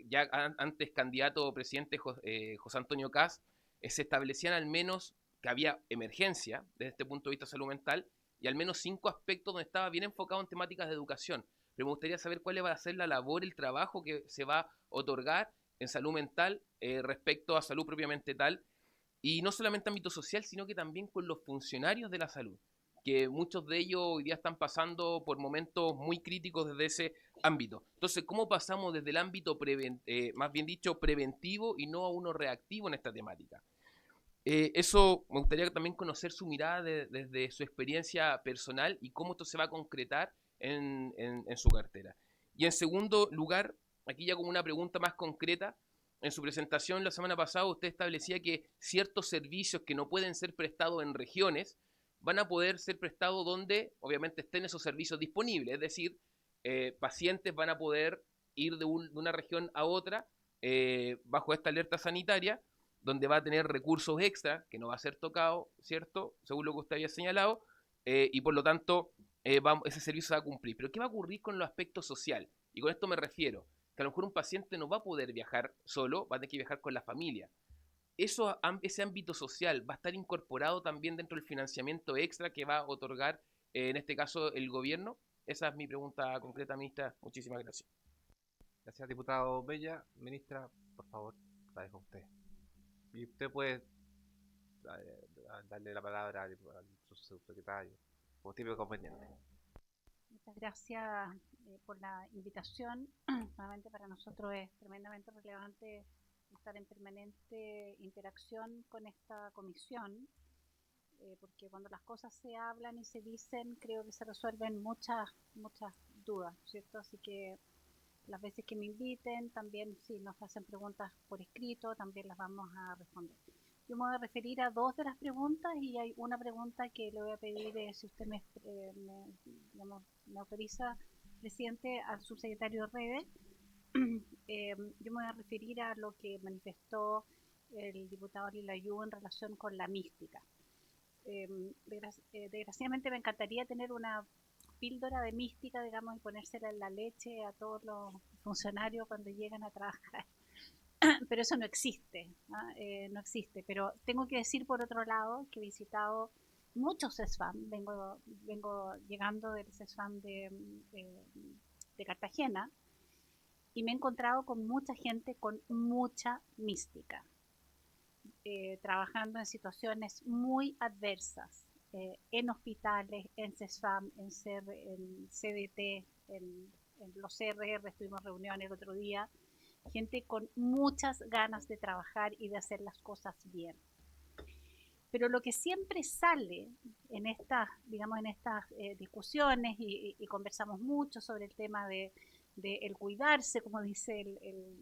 ya antes candidato presidente José Antonio Kast. Se establecían al menos que había emergencia desde este punto de vista de salud mental, y al menos 5 aspectos donde estaba bien enfocado en temáticas de educación. Pero me gustaría saber cuál va a ser la labor, el trabajo que se va a otorgar en salud mental respecto a salud propiamente tal, y no solamente ámbito social, sino que también con los funcionarios de la salud, que muchos de ellos hoy día están pasando por momentos muy críticos desde ese ámbito. Entonces, ¿cómo pasamos desde el ámbito, más bien dicho, preventivo y no a uno reactivo en esta temática? Eso me gustaría también conocer su mirada desde su experiencia personal y cómo esto se va a concretar en su cartera. Y en segundo lugar, aquí ya como una pregunta más concreta, en su presentación la semana pasada usted establecía que ciertos servicios que no pueden ser prestados en regiones van a poder ser prestados donde obviamente estén esos servicios disponibles, es decir, pacientes van a poder ir de una región a otra bajo esta alerta sanitaria, donde va a tener recursos extra, que no va a ser tocado, ¿cierto? Según lo que usted había señalado, y por lo tanto ese servicio se va a cumplir. Pero ¿qué va a ocurrir con los aspectos social? Y con esto me refiero, que a lo mejor un paciente no va a poder viajar solo, va a tener que viajar con la familia. Ese ámbito social va a estar incorporado también dentro del financiamiento extra que va a otorgar, en este caso, el gobierno. Esa es mi pregunta concreta, ministra. Muchísimas gracias. Gracias, diputado Bella. Ministra, por favor, la dejo a usted. Y usted puede darle la palabra al subsecretario, como típico conveniente. Muchas gracias por la invitación. Nuevamente para nosotros es tremendamente relevante estar en permanente interacción con esta comisión, porque cuando las cosas se hablan y se dicen, creo que se resuelven muchas dudas, ¿cierto? Así que las veces que me inviten, también si nos hacen preguntas por escrito, también las vamos a responder. Yo me voy a referir a 2 de las preguntas, y hay una pregunta que le voy a pedir, si usted me autoriza, presidente, al subsecretario Rede. Yo me voy a referir a lo que manifestó el diputado Lilayú en relación con la mística. Desgraciadamente me encantaría tener una píldora de mística, digamos, y ponérsela en la leche a todos los funcionarios cuando llegan a trabajar. Pero eso no existe, ¿no? No existe. Pero tengo que decir, por otro lado, que he visitado muchos CESFAM. Vengo llegando del CESFAM de Cartagena, y me he encontrado con mucha gente con mucha mística, trabajando en situaciones muy adversas, en hospitales, en CESFAM, en CDT, en los CRR, estuvimos reuniones el otro día, gente con muchas ganas de trabajar y de hacer las cosas bien. Pero lo que siempre sale en estas, digamos, en estas discusiones, y conversamos mucho sobre el tema de el cuidarse, como dice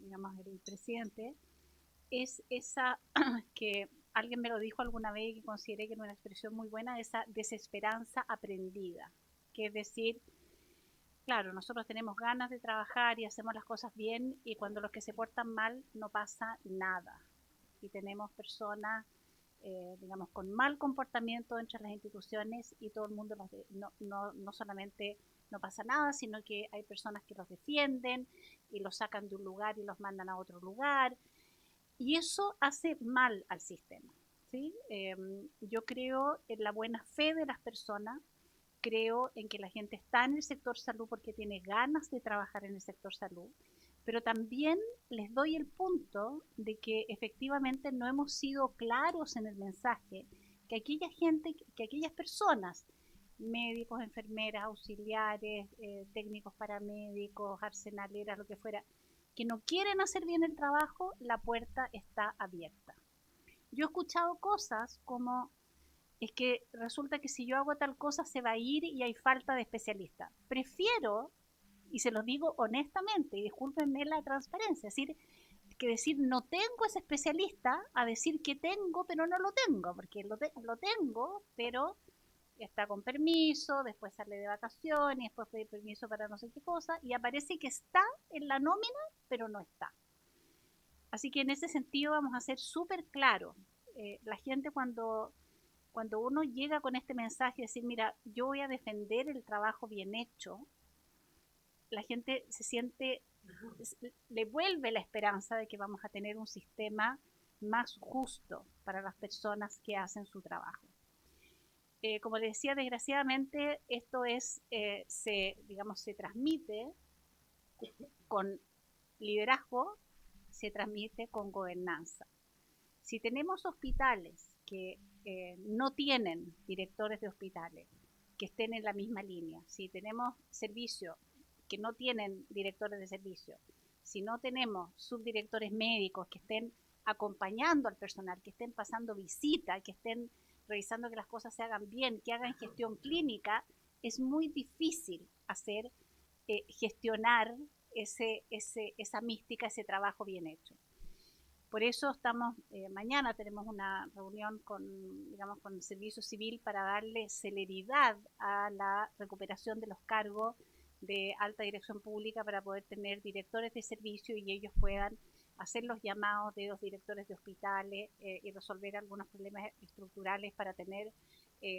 digamos, el presidente, es esa que alguien me lo dijo alguna vez y que consideré que era una expresión muy buena, esa desesperanza aprendida, que es decir, claro, nosotros tenemos ganas de trabajar y hacemos las cosas bien, y cuando los que se portan mal no pasa nada, y tenemos personas digamos, con mal comportamiento entre las instituciones, y todo el mundo no solamente no pasa nada, sino que hay personas que los defienden y los sacan de un lugar y los mandan a otro lugar, y eso hace mal al sistema, ¿sí? Yo creo en la buena fe de las personas, creo en que la gente está en el sector salud porque tiene ganas de trabajar en el sector salud, pero también les doy el punto de que efectivamente no hemos sido claros en el mensaje, que aquellas personas, médicos, enfermeras, auxiliares, técnicos paramédicos, arsenaleras, lo que fuera, que no quieren hacer bien el trabajo, la puerta está abierta. Yo he escuchado cosas como, es que resulta que si yo hago tal cosa se va a ir y hay falta de especialistas. Prefiero, y se los digo honestamente, y discúlpenme la transparencia, es decir no tengo ese especialista, a decir que tengo pero no lo tengo, porque lo tengo, pero está con permiso, después sale de vacaciones, y después pide permiso para no sé qué cosa, y aparece que está en la nómina, pero no está. Así que en ese sentido vamos a ser súper claros. La gente cuando uno llega con este mensaje, decir, mira, yo voy a defender el trabajo bien hecho, la gente se siente, le vuelve la esperanza de que vamos a tener un sistema más justo para las personas que hacen su trabajo. Como les decía, desgraciadamente esto se transmite con liderazgo, se transmite con gobernanza. Si tenemos hospitales que no tienen directores de hospitales que estén en la misma línea, si tenemos servicios que no tienen directores de servicio, si no tenemos subdirectores médicos que estén acompañando al personal, que estén pasando visita, que estén revisando que las cosas se hagan bien, que hagan gestión clínica, es muy difícil gestionar esa mística, ese trabajo bien hecho. Por eso mañana tenemos una reunión con el Servicio Civil para darle celeridad a la recuperación de los cargos de alta dirección pública, para poder tener directores de servicio y ellos puedan hacer los llamados de los directores de hospitales y resolver algunos problemas estructurales para tener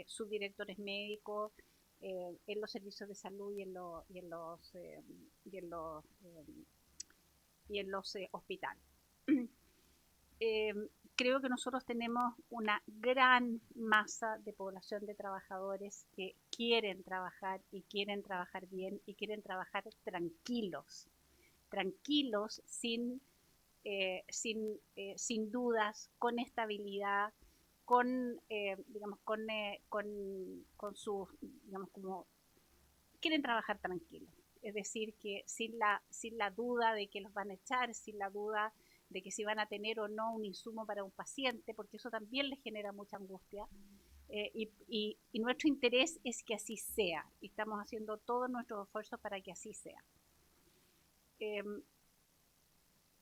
subdirectores médicos en los servicios de salud y en los hospitales. Creo que nosotros tenemos una gran masa de población de trabajadores que quieren trabajar y quieren trabajar bien y quieren trabajar tranquilos, sin dudas, con estabilidad, quieren trabajar tranquilos. Es decir, que sin la duda de que los van a echar, sin la duda de que si van a tener o no un insumo para un paciente, porque eso también les genera mucha angustia. Y nuestro interés es que así sea, y estamos haciendo todos nuestros esfuerzos para que así sea.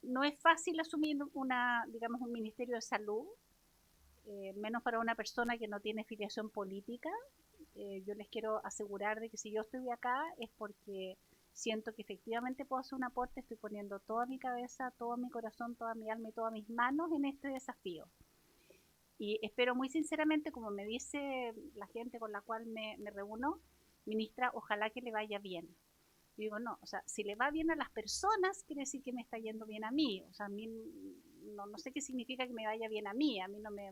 No es fácil asumir un ministerio de salud, menos para una persona que no tiene filiación política. Yo les quiero asegurar de que si yo estoy acá es porque siento que efectivamente puedo hacer un aporte, estoy poniendo toda mi cabeza, todo mi corazón, toda mi alma y todas mis manos en este desafío. Y espero muy sinceramente, como me dice la gente con la cual me reúno, ministra, ojalá que le vaya bien. Yo digo, no, o sea, si le va bien a las personas, quiere decir que me está yendo bien a mí. O sea, a mí no sé qué significa que me vaya bien a mí no me,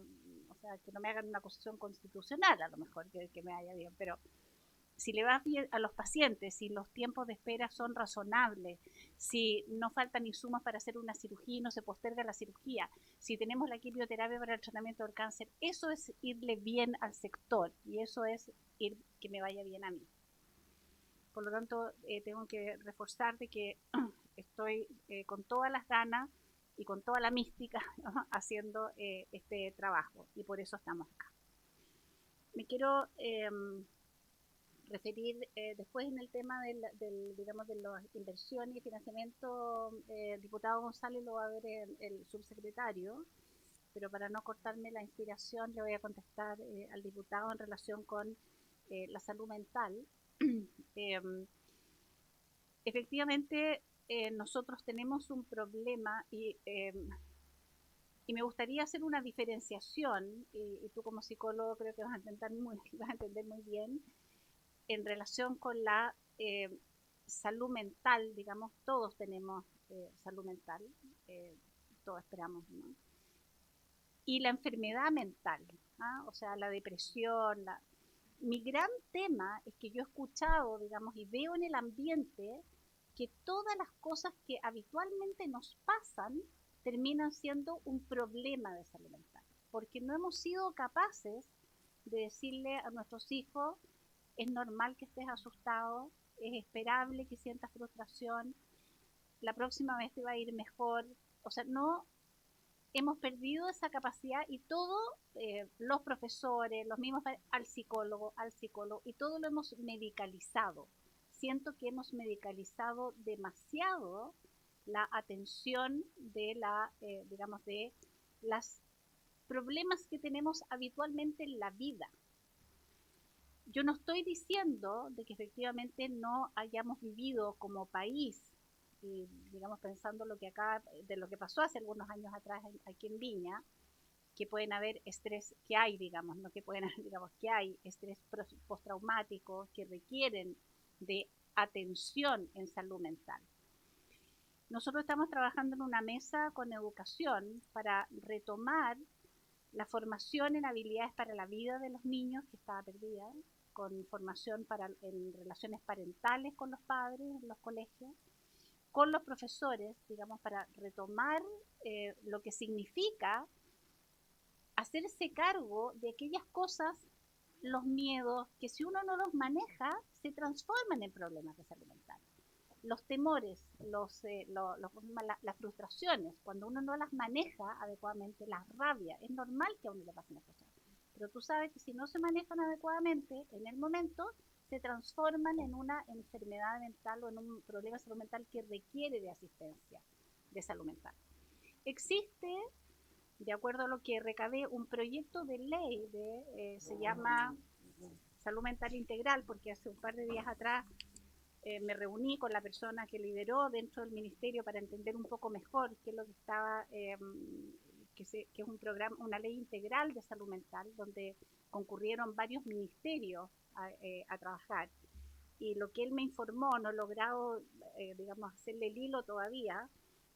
o sea, que no me hagan una acusación constitucional a lo mejor que me vaya bien, pero si le va bien a los pacientes, si los tiempos de espera son razonables, si no faltan insumos para hacer una cirugía y no se posterga la cirugía, si tenemos la quimioterapia para el tratamiento del cáncer, eso es irle bien al sector y eso es que me vaya bien a mí. Por lo tanto, tengo que reforzar de que estoy con todas las ganas y con toda la mística, ¿no?, haciendo este trabajo y por eso estamos acá. Me quiero referir después en el tema digamos, de las inversiones y financiamiento. El diputado González lo va a ver el subsecretario, pero para no cortarme la inspiración le voy a contestar al diputado en relación con la salud mental. Efectivamente, nosotros tenemos un problema y me gustaría hacer una diferenciación, y tú como psicólogo creo que vas a entender muy bien, en relación con la salud mental. Digamos, todos tenemos salud mental, todos esperamos, ¿no? Y la enfermedad mental, ¿ah? O sea, la depresión. Mi gran tema es que yo he escuchado, digamos, y veo en el ambiente que todas las cosas que habitualmente nos pasan terminan siendo un problema de salud mental, porque no hemos sido capaces de decirle a nuestros hijos: es normal que estés asustado, es esperable que sientas frustración, la próxima vez te va a ir mejor. O sea, no hemos perdido esa capacidad y todos los profesores, los mismos, al psicólogo, y todo lo hemos medicalizado. Siento que hemos medicalizado demasiado la atención de digamos, de los problemas que tenemos habitualmente en la vida. Yo no estoy diciendo de que efectivamente no hayamos vivido como país, y digamos pensando de lo que pasó hace algunos años atrás aquí en Viña, que pueden haber estrés, que hay, digamos, no que pueden haber, digamos, que hay estrés postraumático que requieren de atención en salud mental. Nosotros estamos trabajando en una mesa con educación para retomar la formación en habilidades para la vida de los niños que estaba perdida, con formación en relaciones parentales con los padres en los colegios, con los profesores, digamos, para retomar lo que significa hacerse cargo de aquellas cosas, los miedos, que si uno no los maneja, se transforman en problemas de salud mental. Los temores, las frustraciones, cuando uno no las maneja adecuadamente, las rabias, es normal que a uno le pasen las cosas. Pero tú sabes que si no se manejan adecuadamente, en el momento se transforman en una enfermedad mental o en un problema de salud mental que requiere de asistencia de salud mental. Existe, de acuerdo a lo que recabé, un proyecto de ley se llama Salud Mental Integral, porque hace un par de días atrás me reuní con la persona que lideró dentro del ministerio para entender un poco mejor qué es lo que estaba, que es un programa, una ley integral de salud mental, donde concurrieron varios ministerios a trabajar. Y lo que él me informó, no he logrado, digamos, hacerle el hilo todavía,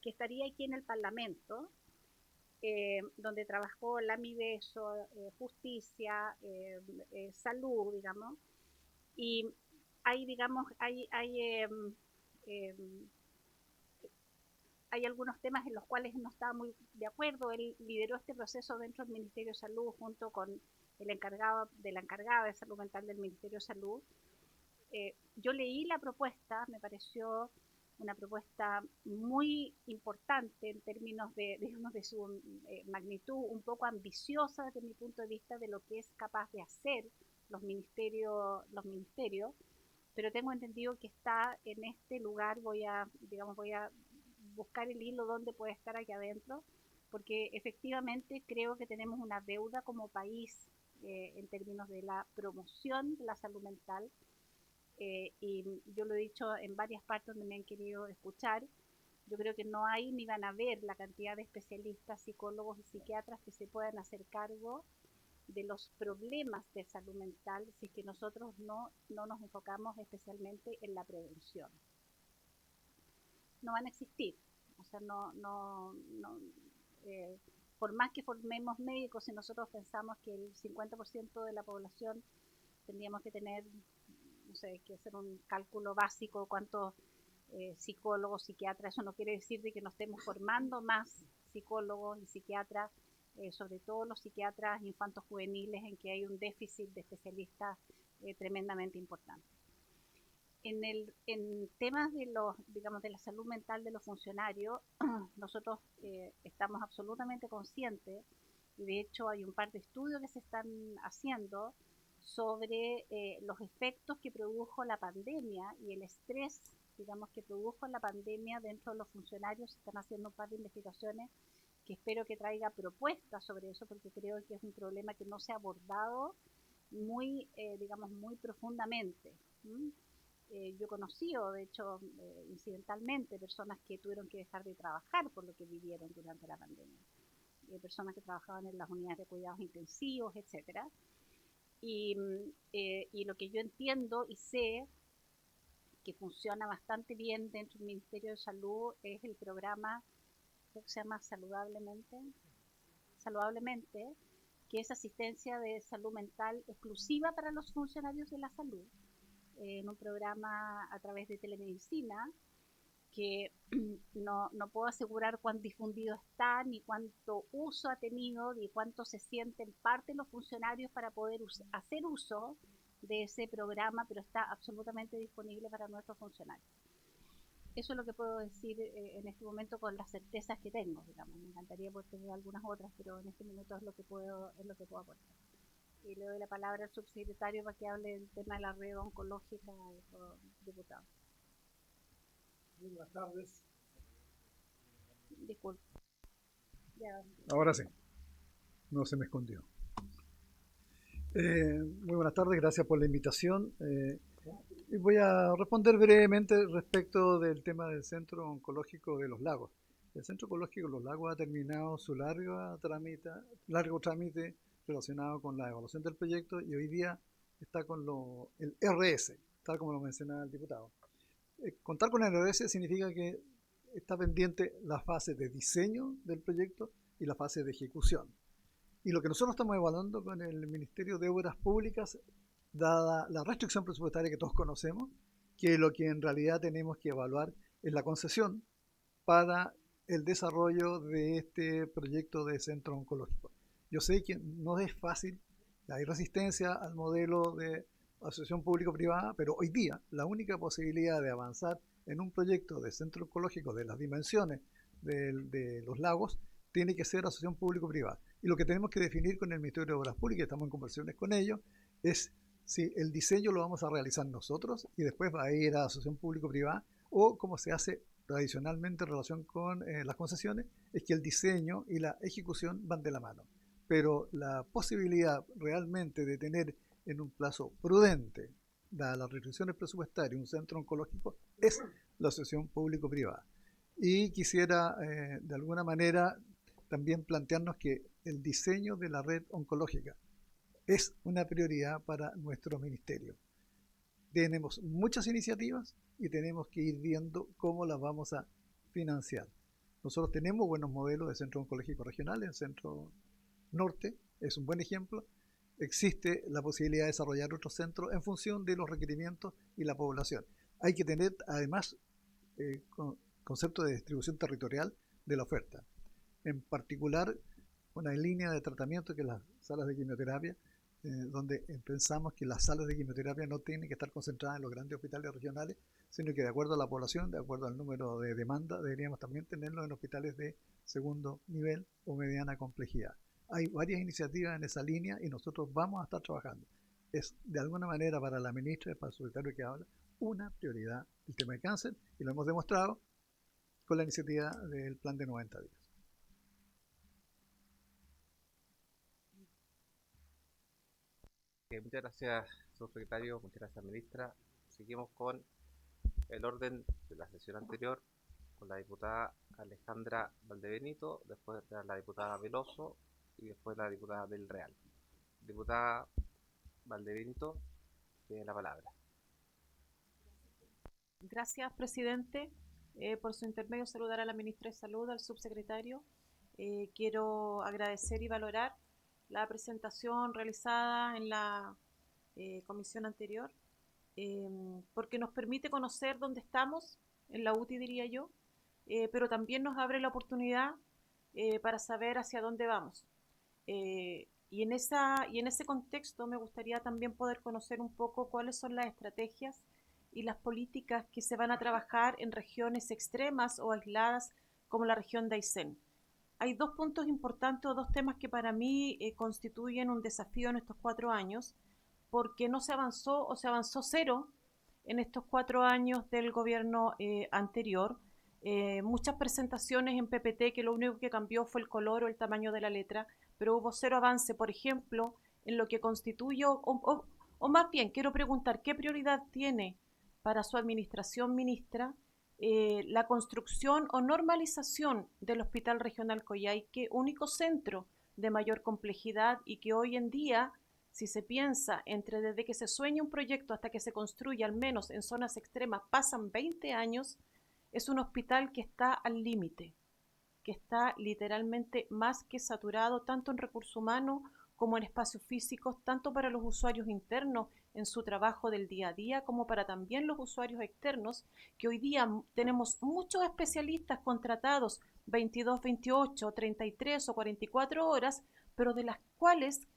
que estaría aquí en el Parlamento, donde trabajó la MIDESO, Justicia, Salud, digamos, y hay, digamos, hay algunos temas en los cuales no estaba muy de acuerdo. Él lideró este proceso dentro del Ministerio de Salud junto con la encargada de salud mental del Ministerio de Salud. Yo leí la propuesta, me pareció una propuesta muy importante en términos digamos, de su magnitud, un poco ambiciosa desde mi punto de vista de lo que es capaz de hacer los ministerios, pero tengo entendido que está en este lugar. Voy a buscar el hilo donde puede estar aquí adentro, porque efectivamente creo que tenemos una deuda como país en términos de la promoción de la salud mental, y yo lo he dicho en varias partes donde me han querido escuchar. Yo creo que no hay ni van a haber la cantidad de especialistas, psicólogos y psiquiatras que se puedan hacer cargo de los problemas de salud mental si es que nosotros no nos enfocamos especialmente en la prevención. No van a existir. O sea, por más que formemos médicos, si nosotros pensamos que el 50% de la población tendríamos que tener, no sé, que hacer un cálculo básico, cuántos psicólogos, psiquiatras, eso no quiere decir de que no estemos formando más psicólogos y psiquiatras, sobre todo los psiquiatras infantos juveniles, en que hay un déficit de especialistas tremendamente importante. En temas de digamos, de la salud mental de los funcionarios, nosotros estamos absolutamente conscientes, y de hecho hay un par de estudios que se están haciendo sobre los efectos que produjo la pandemia y el estrés, digamos, que produjo la pandemia dentro de los funcionarios. Se están haciendo un par de investigaciones que espero que traiga propuestas sobre eso, porque creo que es un problema que no se ha abordado muy, digamos, muy profundamente. Yo he conocido, de hecho, incidentalmente, personas que tuvieron que dejar de trabajar por lo que vivieron durante la pandemia. Personas que trabajaban en las unidades de cuidados intensivos, etcétera. Y lo que yo entiendo y sé que funciona bastante bien dentro del Ministerio de Salud es el programa, creo que se llama Saludablemente, que es asistencia de salud mental exclusiva para los funcionarios de la salud, en un programa a través de telemedicina, que no puedo asegurar cuán difundido está, ni cuánto uso ha tenido, ni cuánto se sienten parte de los funcionarios para poder hacer uso de ese programa, pero está absolutamente disponible para nuestros funcionarios. Eso es lo que puedo decir en este momento con las certezas que tengo, digamos. Me encantaría poder tener algunas otras, pero en este minuto es lo que puedo aportar. Y le doy la palabra al subsecretario para que hable del tema de la red oncológica, diputado. Muy buenas tardes. Disculpe. Ya. Ahora sí, no se me escondió. Muy buenas tardes, gracias por la invitación. Y voy a responder brevemente respecto del tema del Centro Oncológico de los Lagos. El Centro Oncológico de los Lagos ha terminado su largo trámite relacionado con la evaluación del proyecto y hoy día está con el RS, tal como lo mencionaba el diputado. Contar con el RS significa que está pendiente la fase de diseño del proyecto y la fase de ejecución. Y lo que nosotros estamos evaluando con el Ministerio de Obras Públicas, dada la restricción presupuestaria que todos conocemos, que lo que en realidad tenemos que evaluar es la concesión para el desarrollo de este proyecto de centro oncológico. Yo sé que no es fácil, hay resistencia al modelo de asociación público-privada, pero hoy día la única posibilidad de avanzar en un proyecto de centro oncológico de las dimensiones de los lagos tiene que ser asociación público-privada. Y lo que tenemos que definir con el Ministerio de Obras Públicas, estamos en conversaciones con ellos, es si el diseño lo vamos a realizar nosotros y después va a ir a asociación público-privada, o como se hace tradicionalmente en relación con las concesiones, es que el diseño y la ejecución van de la mano. Pero la posibilidad realmente de tener en un plazo prudente, dadas las restricciones presupuestarias, un centro oncológico, es la asociación público-privada. Y quisiera, de alguna manera, también plantearnos que el diseño de la red oncológica es una prioridad para nuestro ministerio. Tenemos muchas iniciativas y tenemos que ir viendo cómo las vamos a financiar. Nosotros tenemos buenos modelos de centro oncológico regional, el centro norte es un buen ejemplo. Existe la posibilidad de desarrollar otros centros en función de los requerimientos y la población. Hay que tener además concepto de distribución territorial de la oferta. En particular, una línea de tratamiento que las salas de quimioterapia, donde pensamos que las salas de quimioterapia no tienen que estar concentradas en los grandes hospitales regionales, sino que de acuerdo a la población, de acuerdo al número de demanda, deberíamos también tenerlo en hospitales de segundo nivel o mediana complejidad. Hay varias iniciativas en esa línea y nosotros vamos a estar trabajando. Es de alguna manera para la ministra y para el secretario que habla una prioridad el tema de cáncer y lo hemos demostrado con la iniciativa del plan de 90 días. Muchas gracias, subsecretario, muchas gracias, ministra. Seguimos con el orden de la sesión anterior, con la diputada Alejandra Valdebenito, después la diputada Veloso y después la diputada del Real. Diputada Valdebenito, tiene la palabra. Gracias, presidente. Por su intermedio, saludar a la ministra de Salud, al subsecretario. Quiero agradecer y valorar la presentación realizada en la comisión anterior, porque nos permite conocer dónde estamos, en la UTI diría yo, pero también nos abre la oportunidad para saber hacia dónde vamos. Y en ese contexto me gustaría también poder conocer un poco cuáles son las estrategias y las políticas que se van a trabajar en regiones extremas o aisladas como la región de Aysén. Hay dos puntos importantes o dos temas que para mí constituyen un desafío en estos 4 años, porque no se avanzó o se avanzó cero en estos 4 años del gobierno anterior. Muchas presentaciones en PPT que lo único que cambió fue el color o el tamaño de la letra, pero hubo cero avance, por ejemplo, en lo que constituye, o más bien quiero preguntar, ¿qué prioridad tiene para su administración, ministra, la construcción o normalización del Hospital Regional Coyhaique, único centro de mayor complejidad y que hoy en día, si se piensa entre desde que se sueña un proyecto hasta que se construye, al menos en zonas extremas, pasan 20 años, es un hospital que está al límite, que está literalmente más que saturado, tanto en recursos humanos como en espacios físicos, tanto para los usuarios internos en su trabajo del día a día, como para también los usuarios externos, que hoy día tenemos muchos especialistas contratados 22, 28, 33 o 44 horas, pero de las cuales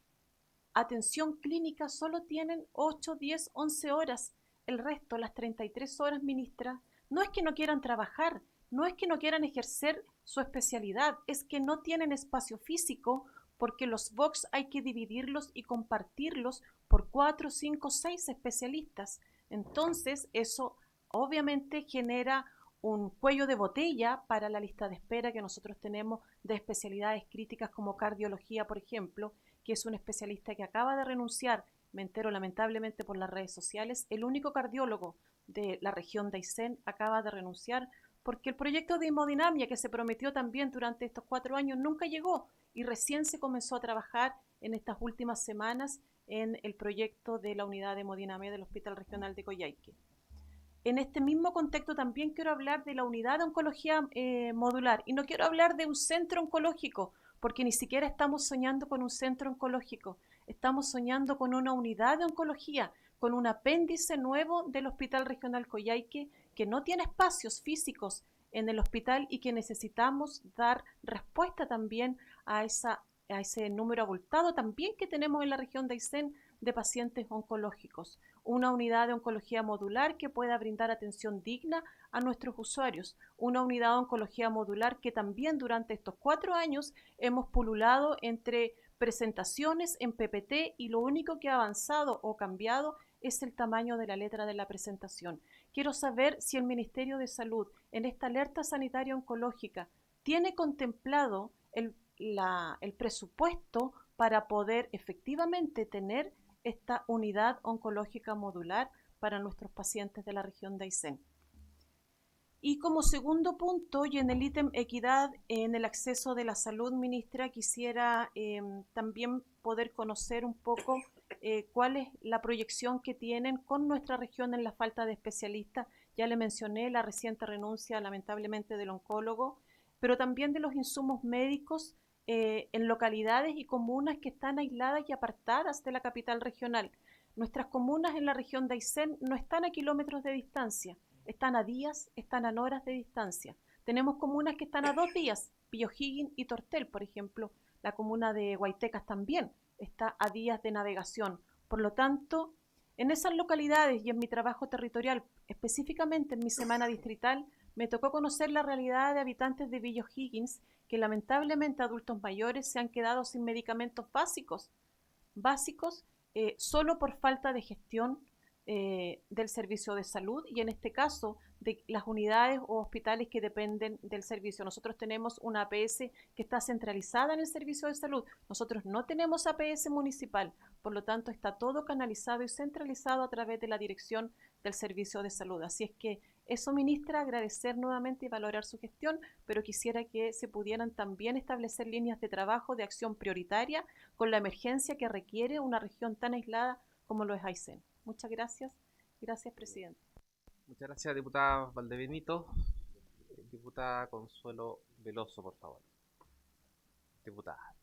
atención clínica solo tienen 8, 10, 11 horas. El resto, las 33 horas, ministra, no es que no quieran trabajar, no es que no quieran ejercer su especialidad, es que no tienen espacio físico porque los box hay que dividirlos y compartirlos por 4, 5, 6 especialistas. Entonces, eso obviamente genera un cuello de botella para la lista de espera que nosotros tenemos de especialidades críticas como cardiología, por ejemplo, que es un especialista que acaba de renunciar, me entero lamentablemente por las redes sociales, el único cardiólogo de la región de Aysén acaba de renunciar porque el proyecto de hemodinamia que se prometió también durante estos 4 años nunca llegó y recién se comenzó a trabajar en estas últimas semanas en el proyecto de la unidad de hemodinamia del Hospital Regional de Coyhaique. En este mismo contexto también quiero hablar de la unidad de oncología modular y no quiero hablar de un centro oncológico porque ni siquiera estamos soñando con un centro oncológico, estamos soñando con una unidad de oncología, con un apéndice nuevo del Hospital Regional Coyhaique que no tiene espacios físicos en el hospital y que necesitamos dar respuesta también a ese número abultado también que tenemos en la región de Aysén de pacientes oncológicos. Una unidad de oncología modular que pueda brindar atención digna a nuestros usuarios. Una unidad de oncología modular que también durante estos 4 años hemos pululado entre presentaciones en PPT y lo único que ha avanzado o cambiado es el tamaño de la letra de la presentación. Quiero saber si el Ministerio de Salud en esta alerta sanitaria oncológica tiene contemplado el presupuesto para poder efectivamente tener esta unidad oncológica modular para nuestros pacientes de la región de Aysén. Y como segundo punto, y en el ítem equidad en el acceso de la salud, ministra, quisiera también poder conocer un poco cuál es la proyección que tienen con nuestra región en la falta de especialistas. Ya le mencioné la reciente renuncia, lamentablemente, del oncólogo, pero también de los insumos médicos en localidades y comunas que están aisladas y apartadas de la capital regional. Nuestras comunas en la región de Aysén no están a kilómetros de distancia, están a días, están a horas de distancia. Tenemos comunas que están a 2 días, Pillo Higgins y Tortel, por ejemplo. La comuna de Guaitecas también está a días de navegación. Por lo tanto, en esas localidades y en mi trabajo territorial, específicamente en mi semana distrital, me tocó conocer la realidad de habitantes de Pillo Higgins que lamentablemente adultos mayores se han quedado sin medicamentos básicos solo por falta de gestión del servicio de salud y en este caso de las unidades o hospitales que dependen del servicio. Nosotros tenemos una APS que está centralizada en el servicio de salud. Nosotros no tenemos APS municipal, por lo tanto está todo canalizado y centralizado a través de la dirección del servicio de salud. Así es que Eso, ministra, agradecer nuevamente y valorar su gestión, pero quisiera que se pudieran también establecer líneas de trabajo de acción prioritaria con la emergencia que requiere una región tan aislada como lo es Aysén. Muchas gracias. Gracias, presidente. Muchas gracias, diputada Valdebenito. Diputada Consuelo Veloso, por favor. Diputada.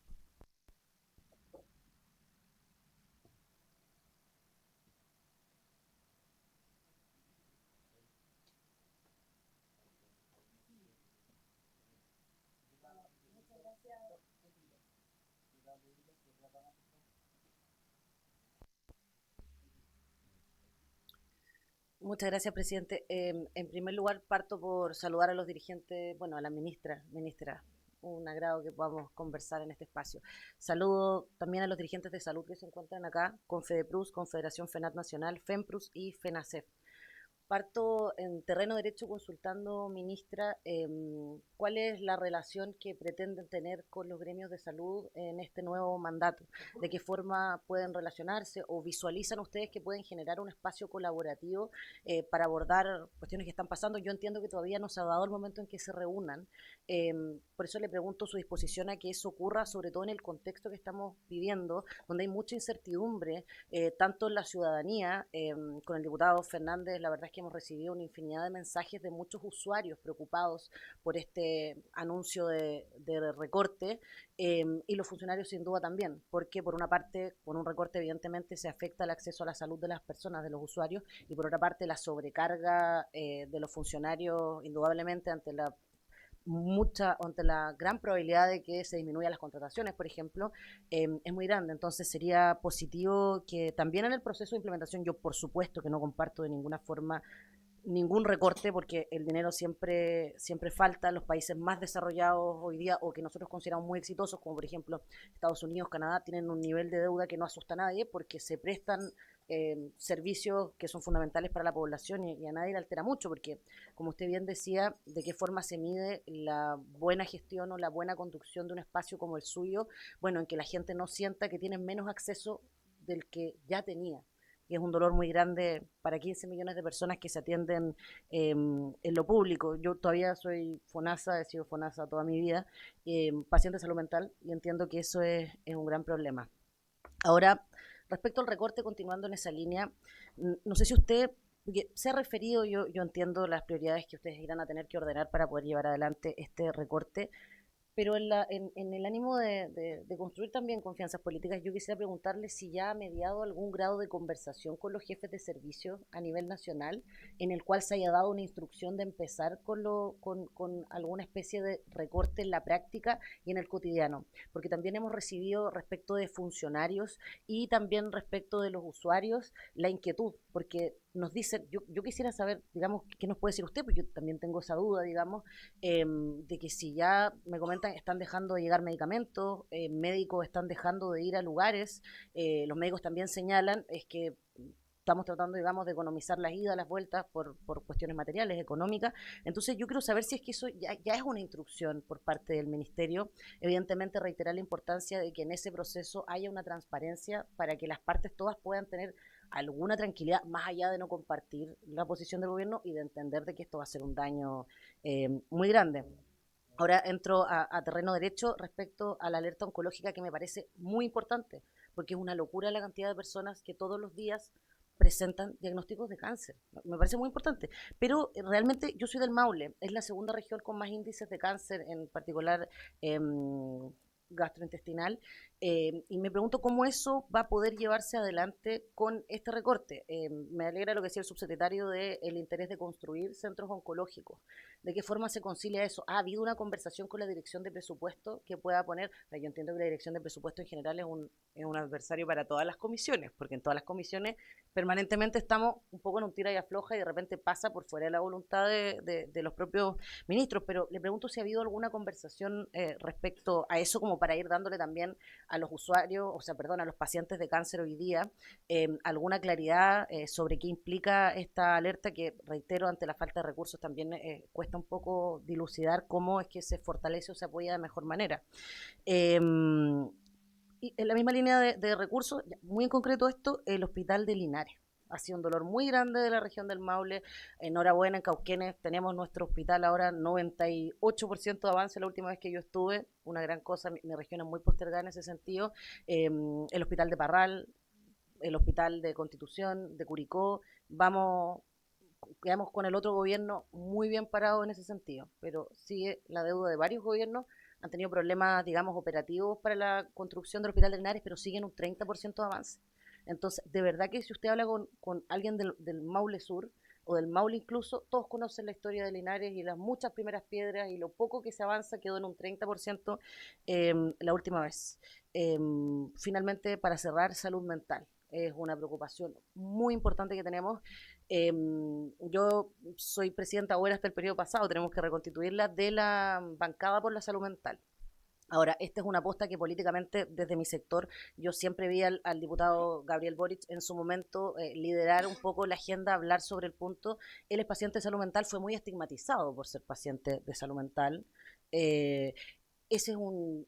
Muchas gracias, presidente. En primer lugar, parto por saludar a los dirigentes, bueno, a la ministra, un agrado que podamos conversar en este espacio. Saludo también a los dirigentes de salud que se encuentran acá, Confedeprus, Confederación FENAT Nacional, FEMPRUS y FENACEF. Parto en terreno derecho consultando, ministra, cuál es la relación que pretenden tener con los gremios de salud en este nuevo mandato, de qué forma pueden relacionarse o visualizan ustedes que pueden generar un espacio colaborativo para abordar cuestiones que están pasando. Yo entiendo que todavía no se ha dado el momento en que se reúnan, por eso le pregunto su disposición a que eso ocurra, sobre todo en el contexto que estamos viviendo, donde hay mucha incertidumbre, tanto en la ciudadanía, con el diputado Fernández, la verdad es que hemos recibido una infinidad de mensajes de muchos usuarios preocupados por este anuncio de recorte, y los funcionarios sin duda también, porque por una parte, con un recorte evidentemente se afecta el acceso a la salud de las personas, de los usuarios, y por otra parte la sobrecarga de los funcionarios, indudablemente ante la gran probabilidad de que se disminuyan las contrataciones, por ejemplo, es muy grande. Entonces sería positivo que también en el proceso de implementación, yo por supuesto que no comparto de ninguna forma ningún recorte, porque el dinero siempre falta. Los países más desarrollados hoy día, o que nosotros consideramos muy exitosos, como por ejemplo Estados Unidos, Canadá, tienen un nivel de deuda que no asusta a nadie, porque se prestan servicios que son fundamentales para la población, y a nadie le altera mucho, porque como usted bien decía, de qué forma se mide la buena gestión o la buena conducción de un espacio como el suyo, bueno, en que la gente no sienta que tiene menos acceso del que ya tenía, y es un dolor muy grande para 15 millones de personas que se atienden en lo público. Yo todavía soy FONASA, he sido FONASA toda mi vida, paciente de salud mental, y entiendo que eso es un gran problema. Ahora, respecto al recorte, continuando en esa línea, no sé si usted, porque se ha referido, yo entiendo las prioridades que ustedes irán a tener que ordenar para poder llevar adelante este recorte, pero en el ánimo de construir también confianzas políticas, yo quisiera preguntarle si ya ha mediado algún grado de conversación con los jefes de servicio a nivel nacional, en el cual se haya dado una instrucción de empezar con alguna especie de recorte en la práctica y en el cotidiano, porque también hemos recibido respecto de funcionarios y también respecto de los usuarios la inquietud, porque nos dicen, yo quisiera saber, digamos, qué nos puede decir usted, porque yo también tengo esa duda, digamos, de que si ya me comentan están dejando de llegar medicamentos, médicos están dejando de ir a lugares, los médicos también señalan, es que estamos tratando, digamos, de economizar las idas, las vueltas por cuestiones materiales, económicas. Entonces yo quiero saber si es que eso ya es una instrucción por parte del Ministerio. Evidentemente reiterar la importancia de que en ese proceso haya una transparencia para que las partes todas puedan tener alguna tranquilidad, más allá de no compartir la posición del gobierno y de entender de que esto va a ser un daño muy grande. Ahora entro a terreno derecho respecto a la alerta oncológica, que me parece muy importante, porque es una locura la cantidad de personas que todos los días presentan diagnósticos de cáncer. Me parece muy importante. Pero realmente yo soy del Maule, es la segunda región con más índices de cáncer, en particular gastrointestinal, y me pregunto cómo eso va a poder llevarse adelante con este recorte. Me alegra lo que decía el subsecretario del interés de construir centros oncológicos. ¿De qué forma se concilia eso? ¿Ha habido una conversación con la dirección de presupuesto que pueda poner? Yo entiendo que la dirección de presupuesto en general es un adversario para todas las comisiones, porque en todas las comisiones permanentemente estamos un poco en un tira y afloja, y de repente pasa por fuera de la voluntad de los propios ministros. Pero le pregunto si ha habido alguna conversación respecto a eso, como para ir dándole también a los usuarios, a los pacientes de cáncer hoy día, alguna claridad sobre qué implica esta alerta, que, reitero, ante la falta de recursos también cuesta un poco dilucidar cómo es que se fortalece o se apoya de mejor manera. Y en la misma línea de recursos, muy en concreto esto, el hospital de Linares. ha sido un dolor muy grande de la región del Maule. Enhorabuena, en Cauquenes tenemos nuestro hospital ahora 98% de avance la última vez que yo estuve, una gran cosa, mi región es muy postergada en ese sentido. El hospital de Parral, el hospital de Constitución, de Curicó, quedamos con el otro gobierno muy bien parado en ese sentido, pero sigue la deuda de varios gobiernos. Han tenido problemas, digamos, operativos para la construcción del hospital de Linares, pero siguen un 30% de avance. Entonces, de verdad que si usted habla con alguien del Maule Sur, o del Maule incluso, todos conocen la historia de Linares y las muchas primeras piedras y lo poco que se avanza quedó en un 30% la última vez. Finalmente, para cerrar, salud mental. Es una preocupación muy importante que tenemos. Yo soy presidenta ahora hasta el periodo pasado, tenemos que reconstituirla, de la bancada por la salud mental. Ahora, esta es una aposta que políticamente, desde mi sector, yo siempre vi al diputado Gabriel Boric en su momento liderar un poco la agenda, hablar sobre el punto. Él es paciente de salud mental, fue muy estigmatizado por ser paciente de salud mental. Ese es un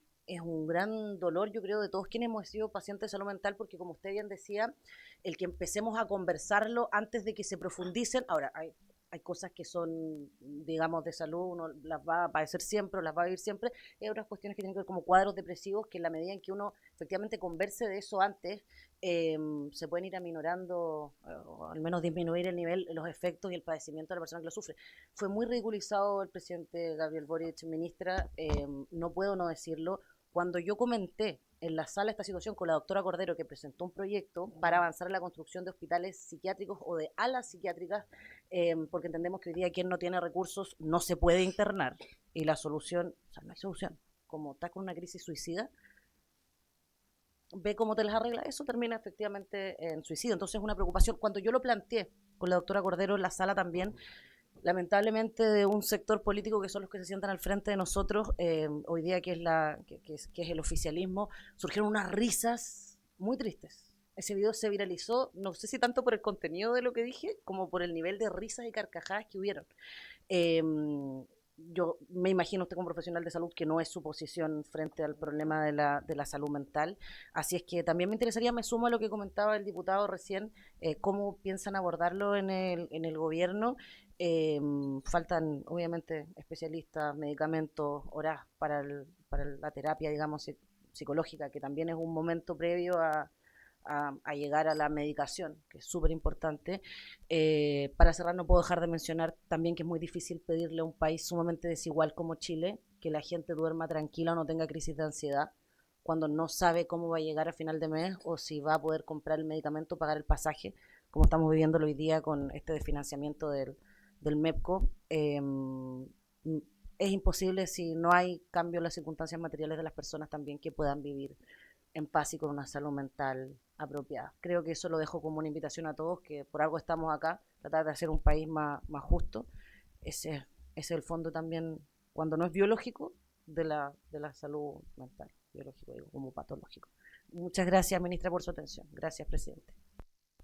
gran dolor, yo creo, de todos quienes hemos sido pacientes de salud mental, porque como usted bien decía, el que empecemos a conversarlo antes de que se profundicen. Ahora, hay cosas que son, digamos, de salud, uno las va a padecer siempre o las va a vivir siempre. Hay otras cuestiones que tienen que ver como cuadros depresivos, que en la medida en que uno efectivamente converse de eso antes, se pueden ir aminorando, o al menos disminuir el nivel, los efectos y el padecimiento de la persona que lo sufre. Fue muy ridiculizado el presidente Gabriel Boric, ministra, no puedo no decirlo. Cuando yo comenté en la sala esta situación con la doctora Cordero, que presentó un proyecto para avanzar en la construcción de hospitales psiquiátricos o de alas psiquiátricas, porque entendemos que hoy día quien no tiene recursos no se puede internar, y la solución, o sea, no hay solución, como estás con una crisis suicida, ve cómo te las arregla, eso termina efectivamente en suicidio. Entonces es una preocupación. Cuando yo lo planteé con la doctora Cordero en la sala también, lamentablemente de un sector político que son los que se sientan al frente de nosotros, hoy día que es el oficialismo, surgieron unas risas muy tristes. Ese video se viralizó, no sé si tanto por el contenido de lo que dije, como por el nivel de risas y carcajadas que hubieron. Yo me imagino, usted como profesional de salud, que no es su posición frente al problema de la salud mental, así es que también me interesaría, me sumo a lo que comentaba el diputado recién, cómo piensan abordarlo en el gobierno. Faltan obviamente especialistas, medicamentos, horas para la terapia, digamos, psicológica, que también es un momento previo a llegar a la medicación, que es súper importante. Para cerrar, no puedo dejar de mencionar también que es muy difícil pedirle a un país sumamente desigual como Chile que la gente duerma tranquila o no tenga crisis de ansiedad cuando no sabe cómo va a llegar a final de mes o si va a poder comprar el medicamento, pagar el pasaje, como estamos viviendo hoy día con este desfinanciamiento del MEPCO. Es imposible si no hay cambio en las circunstancias materiales de las personas también que puedan vivir en paz y con una salud mental apropiada. Creo que eso lo dejo como una invitación a todos, que por algo estamos acá, tratar de hacer un país más justo. Ese es el fondo también, cuando no es biológico, de la salud mental, biológico, digo, como patológico. Muchas gracias, ministra, por su atención. Gracias, presidente.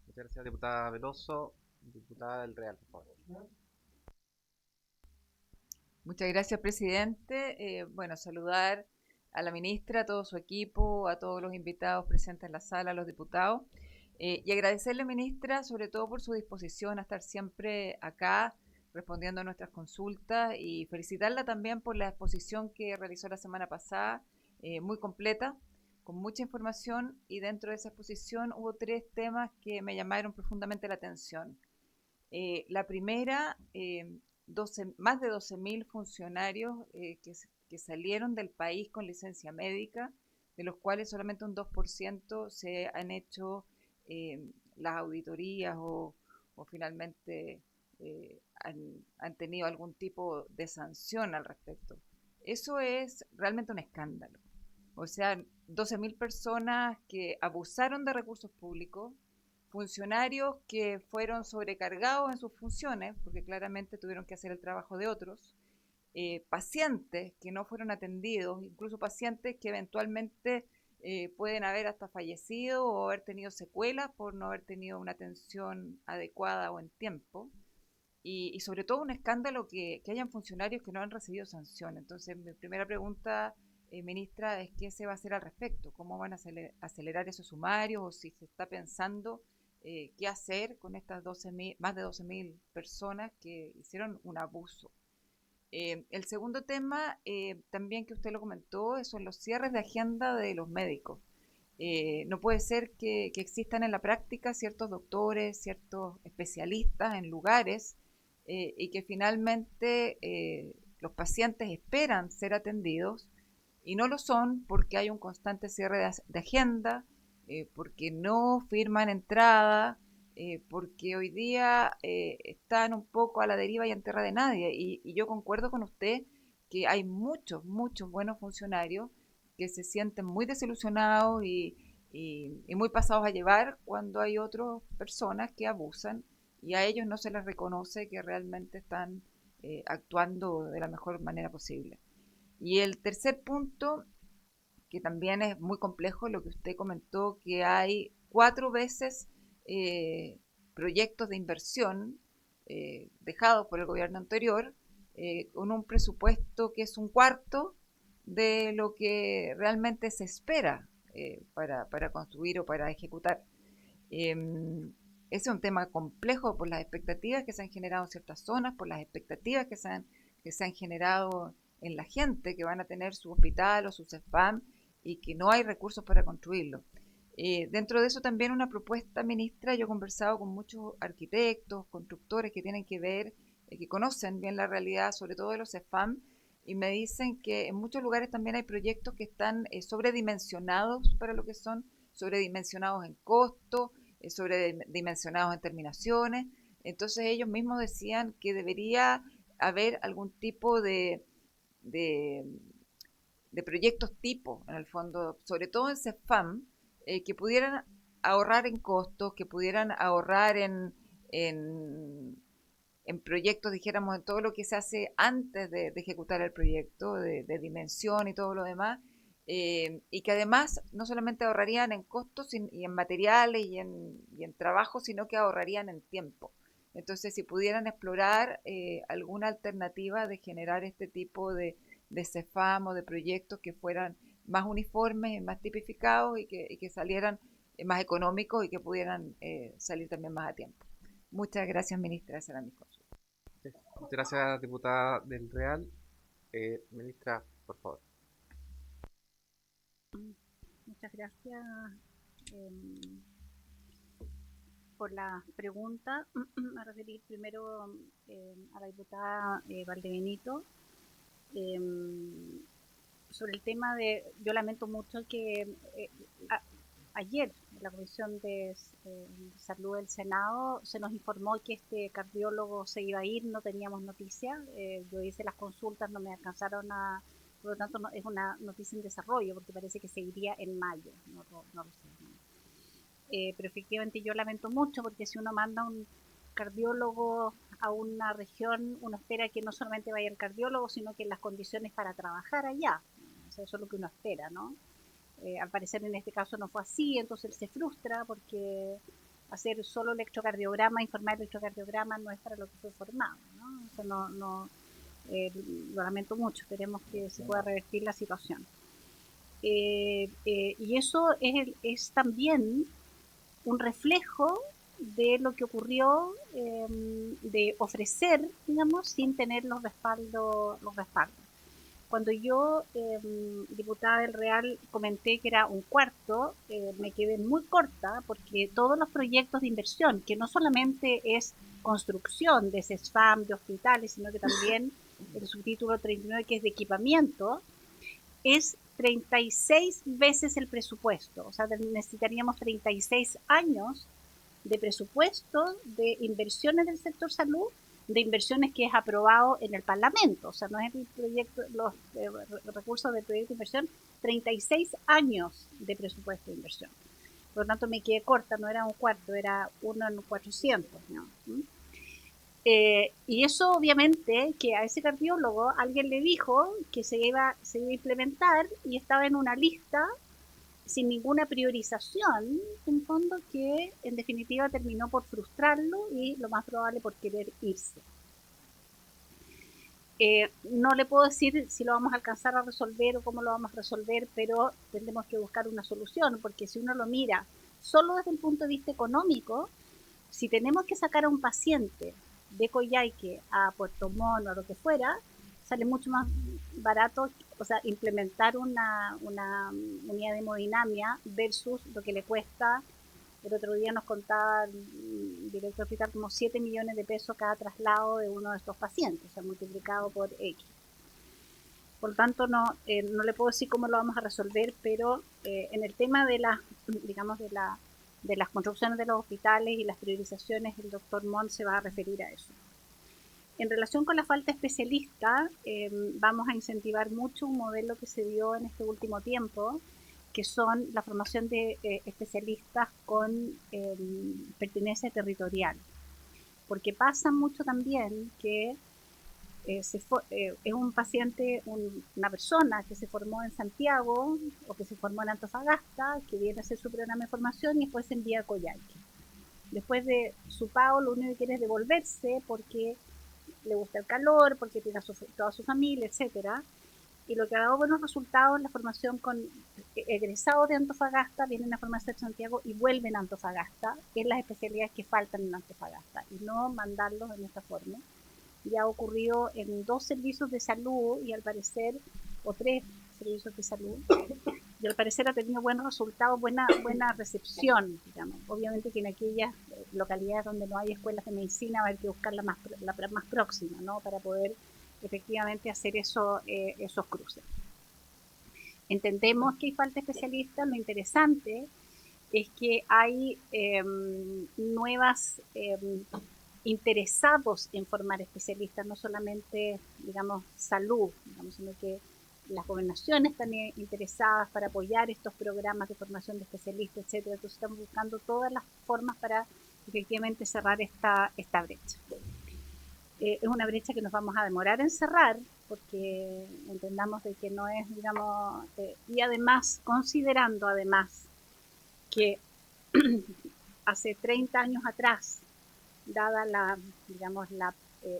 Muchas gracias, diputada Veloso. Diputada del Real, por favor. Muchas gracias, presidente. Bueno, saludar a la ministra, a todo su equipo, a todos los invitados presentes en la sala, a los diputados, y agradecerle, ministra, sobre todo por su disposición a estar siempre acá respondiendo a nuestras consultas, y felicitarla también por la exposición que realizó la semana pasada, muy completa, con mucha información, y dentro de esa exposición hubo 3 temas que me llamaron profundamente la atención. La primera, más de 12.000 funcionarios que salieron del país con licencia médica, de los cuales solamente un 2% se han hecho las auditorías o finalmente han tenido algún tipo de sanción al respecto. Eso es realmente un escándalo. O sea, 12.000 personas que abusaron de recursos públicos, funcionarios que fueron sobrecargados en sus funciones, porque claramente tuvieron que hacer el trabajo de otros, pacientes que no fueron atendidos, incluso pacientes que eventualmente pueden haber hasta fallecido o haber tenido secuelas por no haber tenido una atención adecuada o en tiempo, y sobre todo un escándalo que hayan funcionarios que no han recibido sanción. Entonces, mi primera pregunta, ministra, es qué se va a hacer al respecto, cómo van a acelerar esos sumarios, o si se está pensando qué hacer con estas más de 12.000 personas que hicieron un abuso. El segundo tema, también que usted lo comentó, son los cierres de agenda de los médicos. No puede ser que existan en la práctica ciertos doctores, ciertos especialistas en lugares y que finalmente los pacientes esperan ser atendidos y no lo son porque hay un constante cierre de agenda, porque no firman entrada, porque hoy día están un poco a la deriva y en tierra de nadie. Y yo concuerdo con usted que hay muchos buenos funcionarios que se sienten muy desilusionados y muy pasados a llevar cuando hay otras personas que abusan y a ellos no se les reconoce que realmente están actuando de la mejor manera posible. Y el tercer punto, que también es muy complejo, lo que usted comentó, que hay 4 veces proyectos de inversión dejados por el gobierno anterior con un presupuesto que es un cuarto de lo que realmente se espera para construir o para ejecutar. Ese es un tema complejo por las expectativas que se han generado en ciertas zonas, por las expectativas que se han generado en la gente que van a tener su hospital o su CEFAM y que no hay recursos para construirlo. Dentro de eso también una propuesta, ministra, yo he conversado con muchos arquitectos, constructores que tienen que ver, que conocen bien la realidad, sobre todo de los CEFAM, y me dicen que en muchos lugares también hay proyectos que están sobredimensionados para lo que son, sobredimensionados en costo, sobredimensionados en terminaciones. Entonces ellos mismos decían que debería haber algún tipo de proyectos tipo, en el fondo, sobre todo en CEFAM, que pudieran ahorrar en costos, que pudieran ahorrar en proyectos, dijéramos, en todo lo que se hace antes de ejecutar el proyecto, de dimensión y todo lo demás, y que además no solamente ahorrarían en costos y en materiales y en trabajo, sino que ahorrarían en tiempo. Entonces, si pudieran explorar alguna alternativa de generar este tipo de CEFAM o de proyectos que fueran más uniformes, más tipificados y que salieran más económicos y que pudieran salir también más a tiempo. Muchas gracias, ministra. Esa era mi consulta. Muchas gracias, diputada del Real. Ministra, por favor. Muchas gracias por la pregunta. A referir primero a la diputada Valdebenito. Sobre el tema yo lamento mucho que ayer en la Comisión de Salud del Senado se nos informó que este cardiólogo se iba a ir, no teníamos noticia, yo hice las consultas, no me alcanzaron por lo tanto es una noticia en desarrollo porque parece que se iría en mayo, no lo sé. Pero efectivamente yo lamento mucho porque si uno manda un cardiólogo a una región, uno espera que no solamente vaya el cardiólogo, sino que las condiciones para trabajar allá. O sea, eso es lo que uno espera, ¿no? Al parecer en este caso no fue así, entonces él se frustra porque hacer solo electrocardiograma, informar electrocardiograma no es para lo que fue formado, ¿no? O sea, lo lamento mucho, esperemos que se pueda revertir la situación. Y eso es también un reflejo de lo que ocurrió de ofrecer, digamos, sin tener los respaldos. Cuando yo, diputada del Real, comenté que era un cuarto, me quedé muy corta porque todos los proyectos de inversión, que no solamente es construcción de CESFAM, de hospitales, sino que también el subtítulo 39, que es de equipamiento, es 36 veces el presupuesto. O sea, necesitaríamos 36 años de presupuesto de inversiones del sector salud, de inversiones que es aprobado en el Parlamento. O sea, no es el proyecto, los recursos del proyecto de inversión, 36 años de presupuesto de inversión. Por lo tanto, me quedé corta, no era un cuarto, era 1 en 400, ¿no? Y eso obviamente que a ese cardiólogo alguien le dijo que se iba a implementar y estaba en una lista sin ninguna priorización, un fondo que en definitiva terminó por frustrarlo y lo más probable por querer irse. No le puedo decir si lo vamos a alcanzar a resolver o cómo lo vamos a resolver, pero tendremos que buscar una solución, porque si uno lo mira solo desde el punto de vista económico, si tenemos que sacar a un paciente de Coyhaique a Puerto Montt o a lo que fuera, sale mucho más barato, o sea, implementar una unidad de hemodinamia versus lo que le cuesta. El otro día nos contaba el director del hospital como 7 millones de pesos cada traslado de uno de estos pacientes, o sea, multiplicado por X. Por lo tanto, no le puedo decir cómo lo vamos a resolver, pero en el tema de de las construcciones de los hospitales y las priorizaciones, el doctor Montt se va a referir a eso. En relación con la falta de especialistas, vamos a incentivar mucho un modelo que se dio en este último tiempo, que son la formación de especialistas con pertenencia territorial. Porque pasa mucho también que es un paciente, una persona que se formó en Santiago o que se formó en Antofagasta, que viene a hacer su programa de formación y después se envía a Coyhaique. Después de su pago, lo único que quiere es devolverse porque le gusta el calor, porque tiene toda su familia, etcétera. Y lo que ha dado buenos resultados en la formación con egresados de Antofagasta, vienen a formarse en Santiago y vuelven a Antofagasta, que es las especialidades que faltan en Antofagasta, y no mandarlos en esta forma. Ya ha ocurrido en 2 servicios de salud y al parecer, o 3 servicios de salud, y al parecer ha tenido buenos resultados, buena recepción, digamos. Obviamente que en aquellas localidades donde no hay escuelas de medicina va a haber que buscar la más próxima, ¿no? Para poder efectivamente hacer esos cruces. Entendemos que hay falta de especialistas. Lo interesante es que hay nuevas interesados en formar especialistas, no solamente, digamos, salud, digamos, sino que las gobernaciones están interesadas para apoyar estos programas de formación de especialistas, etcétera. Entonces estamos buscando todas las formas para efectivamente cerrar esta brecha. Es una brecha que nos vamos a demorar en cerrar, porque entendamos de que no es, digamos, y además, considerando además que hace 30 años atrás, dada la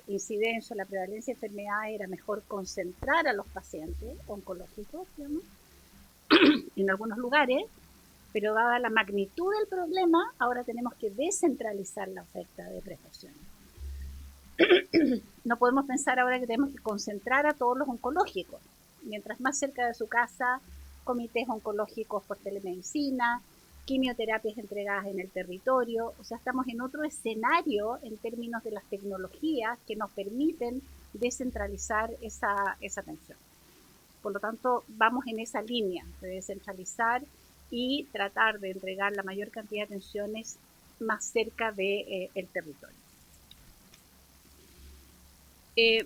incidencia, la prevalencia de enfermedades, era mejor concentrar a los pacientes oncológicos, digamos, en algunos lugares, pero dada la magnitud del problema, ahora tenemos que descentralizar la oferta de prestaciones. No podemos pensar ahora que tenemos que concentrar a todos los oncológicos. Mientras más cerca de su casa, comités oncológicos por telemedicina, quimioterapias entregadas en el territorio. O sea, estamos en otro escenario en términos de las tecnologías que nos permiten descentralizar esa atención. Por lo tanto, vamos en esa línea de descentralizar y tratar de entregar la mayor cantidad de atenciones más cerca del territorio.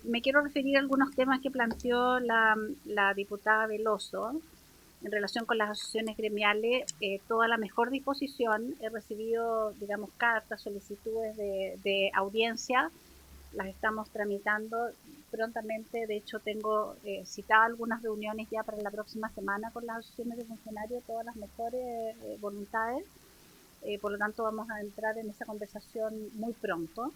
Me quiero referir a algunos temas que planteó la diputada Veloso en relación con las asociaciones gremiales. Toda la mejor disposición. He recibido, digamos, cartas, solicitudes de audiencia. Las estamos tramitando prontamente. De hecho, tengo citadas algunas reuniones ya para la próxima semana con las asociaciones de funcionarios, todas las mejores voluntades. Por lo tanto, vamos a entrar en esa conversación muy pronto.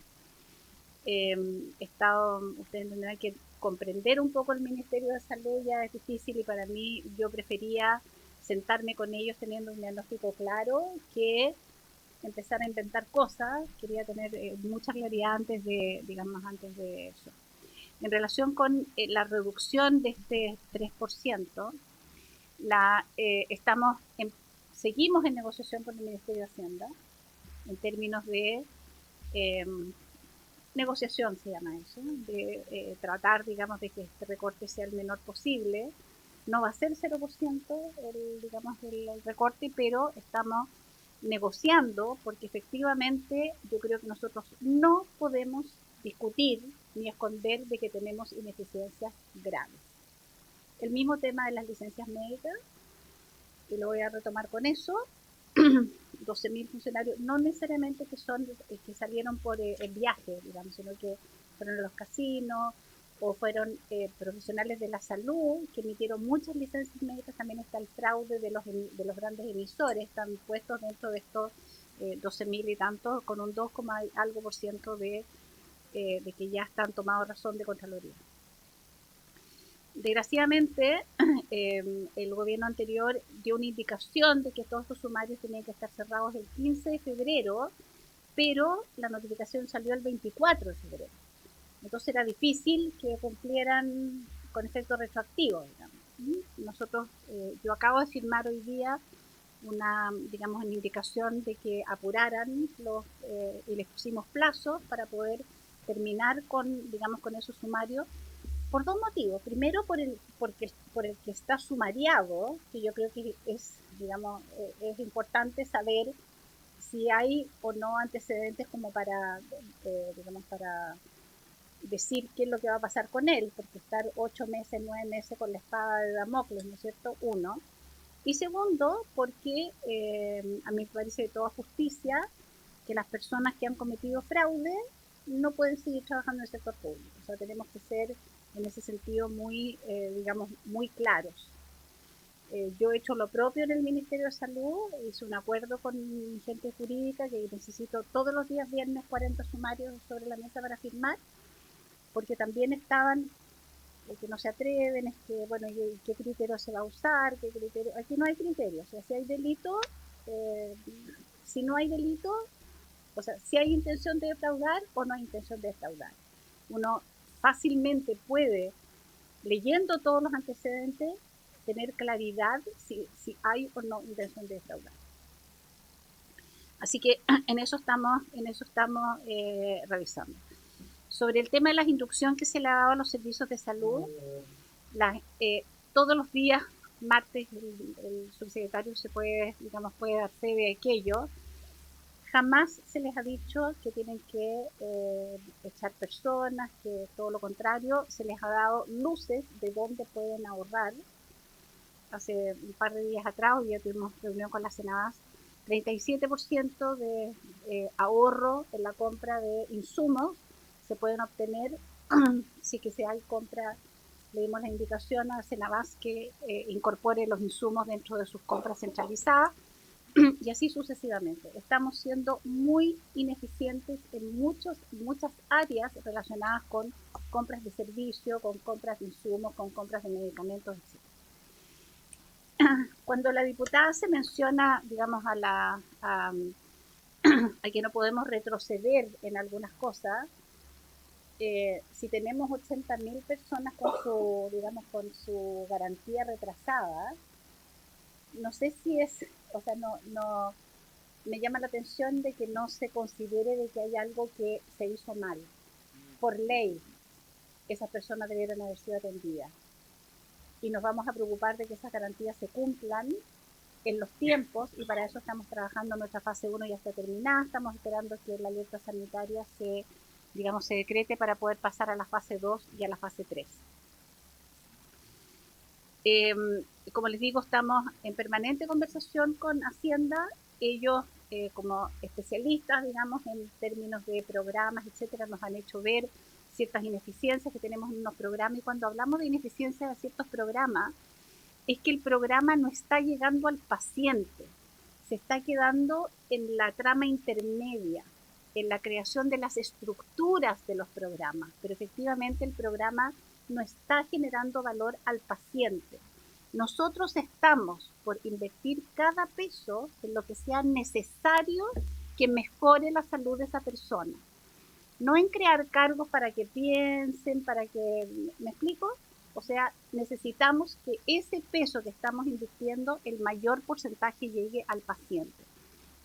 Ustedes tendrán que comprender un poco el Ministerio de Salud, ya es difícil, y para mí yo prefería sentarme con ellos teniendo un diagnóstico claro que empezar a inventar cosas. Quería tener mucha claridad antes de eso. En relación con la reducción de este 3%, seguimos en negociación con el Ministerio de Hacienda en términos de negociación, se llama eso, de tratar, digamos, de que este recorte sea el menor posible. No va a ser 0% el recorte, pero estamos negociando porque efectivamente yo creo que nosotros no podemos discutir ni esconder de que tenemos ineficiencias graves. El mismo tema de las licencias médicas, y lo voy a retomar con eso. 12.000 funcionarios, no necesariamente que salieron por el viaje, digamos, sino que fueron a los casinos o fueron profesionales de la salud que emitieron muchas licencias médicas. También está el fraude de los grandes emisores, están puestos dentro de estos 12.000 y tantos, con un 2, algo por ciento de que ya están tomados razón de Contraloría. Desgraciadamente, el gobierno anterior dio una indicación de que todos los sumarios tenían que estar cerrados el 15 de febrero, pero la notificación salió el 24 de febrero. Entonces era difícil que cumplieran con efecto retroactivo, digamos. Nosotros, yo acabo de firmar hoy día una indicación de que apuraran y les pusimos plazos para poder terminar con esos sumarios por dos motivos. Primero, por el que está sumariado, que yo creo que es importante saber si hay o no antecedentes como para decir qué es lo que va a pasar con él, porque estar 8 meses, 9 meses con la espada de Damocles, ¿no es cierto? Uno. Y segundo, porque a mí me parece de toda justicia que las personas que han cometido fraude no pueden seguir trabajando en el sector público. O sea, tenemos que ser en ese sentido muy, muy claros. Yo he hecho lo propio en el Ministerio de Salud, hice un acuerdo con mi gente jurídica que necesito todos los días viernes 40 sumarios sobre la mesa para firmar, porque también estaban que no se atreven, qué criterio se va a usar, qué criterio. Aquí no hay criterio, o sea, si hay delito, si no hay delito, o sea, si hay intención de defraudar o no hay intención de defraudar. Uno fácilmente puede, leyendo todos los antecedentes, tener claridad si hay o no intención de defraudar. Así que en eso estamos revisando. Sobre el tema de las instrucciones que se le ha dado a los servicios de salud, todos los días, martes, el subsecretario puede dar fe de aquello. Jamás se les ha dicho que tienen que echar personas, que todo lo contrario, se les ha dado luces de dónde pueden ahorrar. Hace un par de días atrás, hoy ya tuvimos reunión con la Senabas, 37% de ahorro en la compra de insumos se pueden obtener si que se hay compra. Le dimos la indicación a Senabas que incorpore los insumos dentro de sus compras centralizadas y así sucesivamente. Estamos siendo muy ineficientes en muchas áreas relacionadas con compras de servicio, con compras de insumos, con compras de medicamentos, etc. Cuando la diputada se menciona, a que no podemos retroceder en algunas cosas, si tenemos 80.000 personas con su garantía retrasada, no sé si es, o sea, no me llama la atención de que no se considere de que hay algo que se hizo mal. Por ley, esas personas debieron haber sido atendidas. Y nos vamos a preocupar de que esas garantías se cumplan en los tiempos, y para eso estamos trabajando. Nuestra fase 1 ya está terminada, estamos esperando que la alerta sanitaria se decrete para poder pasar a la fase 2 y a la fase 3. Como les digo, estamos en permanente conversación con Hacienda. Ellos, como especialistas, en términos de programas, etcétera, nos han hecho ver ciertas ineficiencias que tenemos en unos programas, y cuando hablamos de ineficiencias de ciertos programas, es que el programa no está llegando al paciente, se está quedando en la trama intermedia, en la creación de las estructuras de los programas, pero efectivamente el programa no está generando valor al paciente. Nosotros estamos por invertir cada peso en lo que sea necesario que mejore la salud de esa persona. No en crear cargos para que piensen, ¿me explico? O sea, necesitamos que ese peso que estamos invirtiendo, el mayor porcentaje llegue al paciente.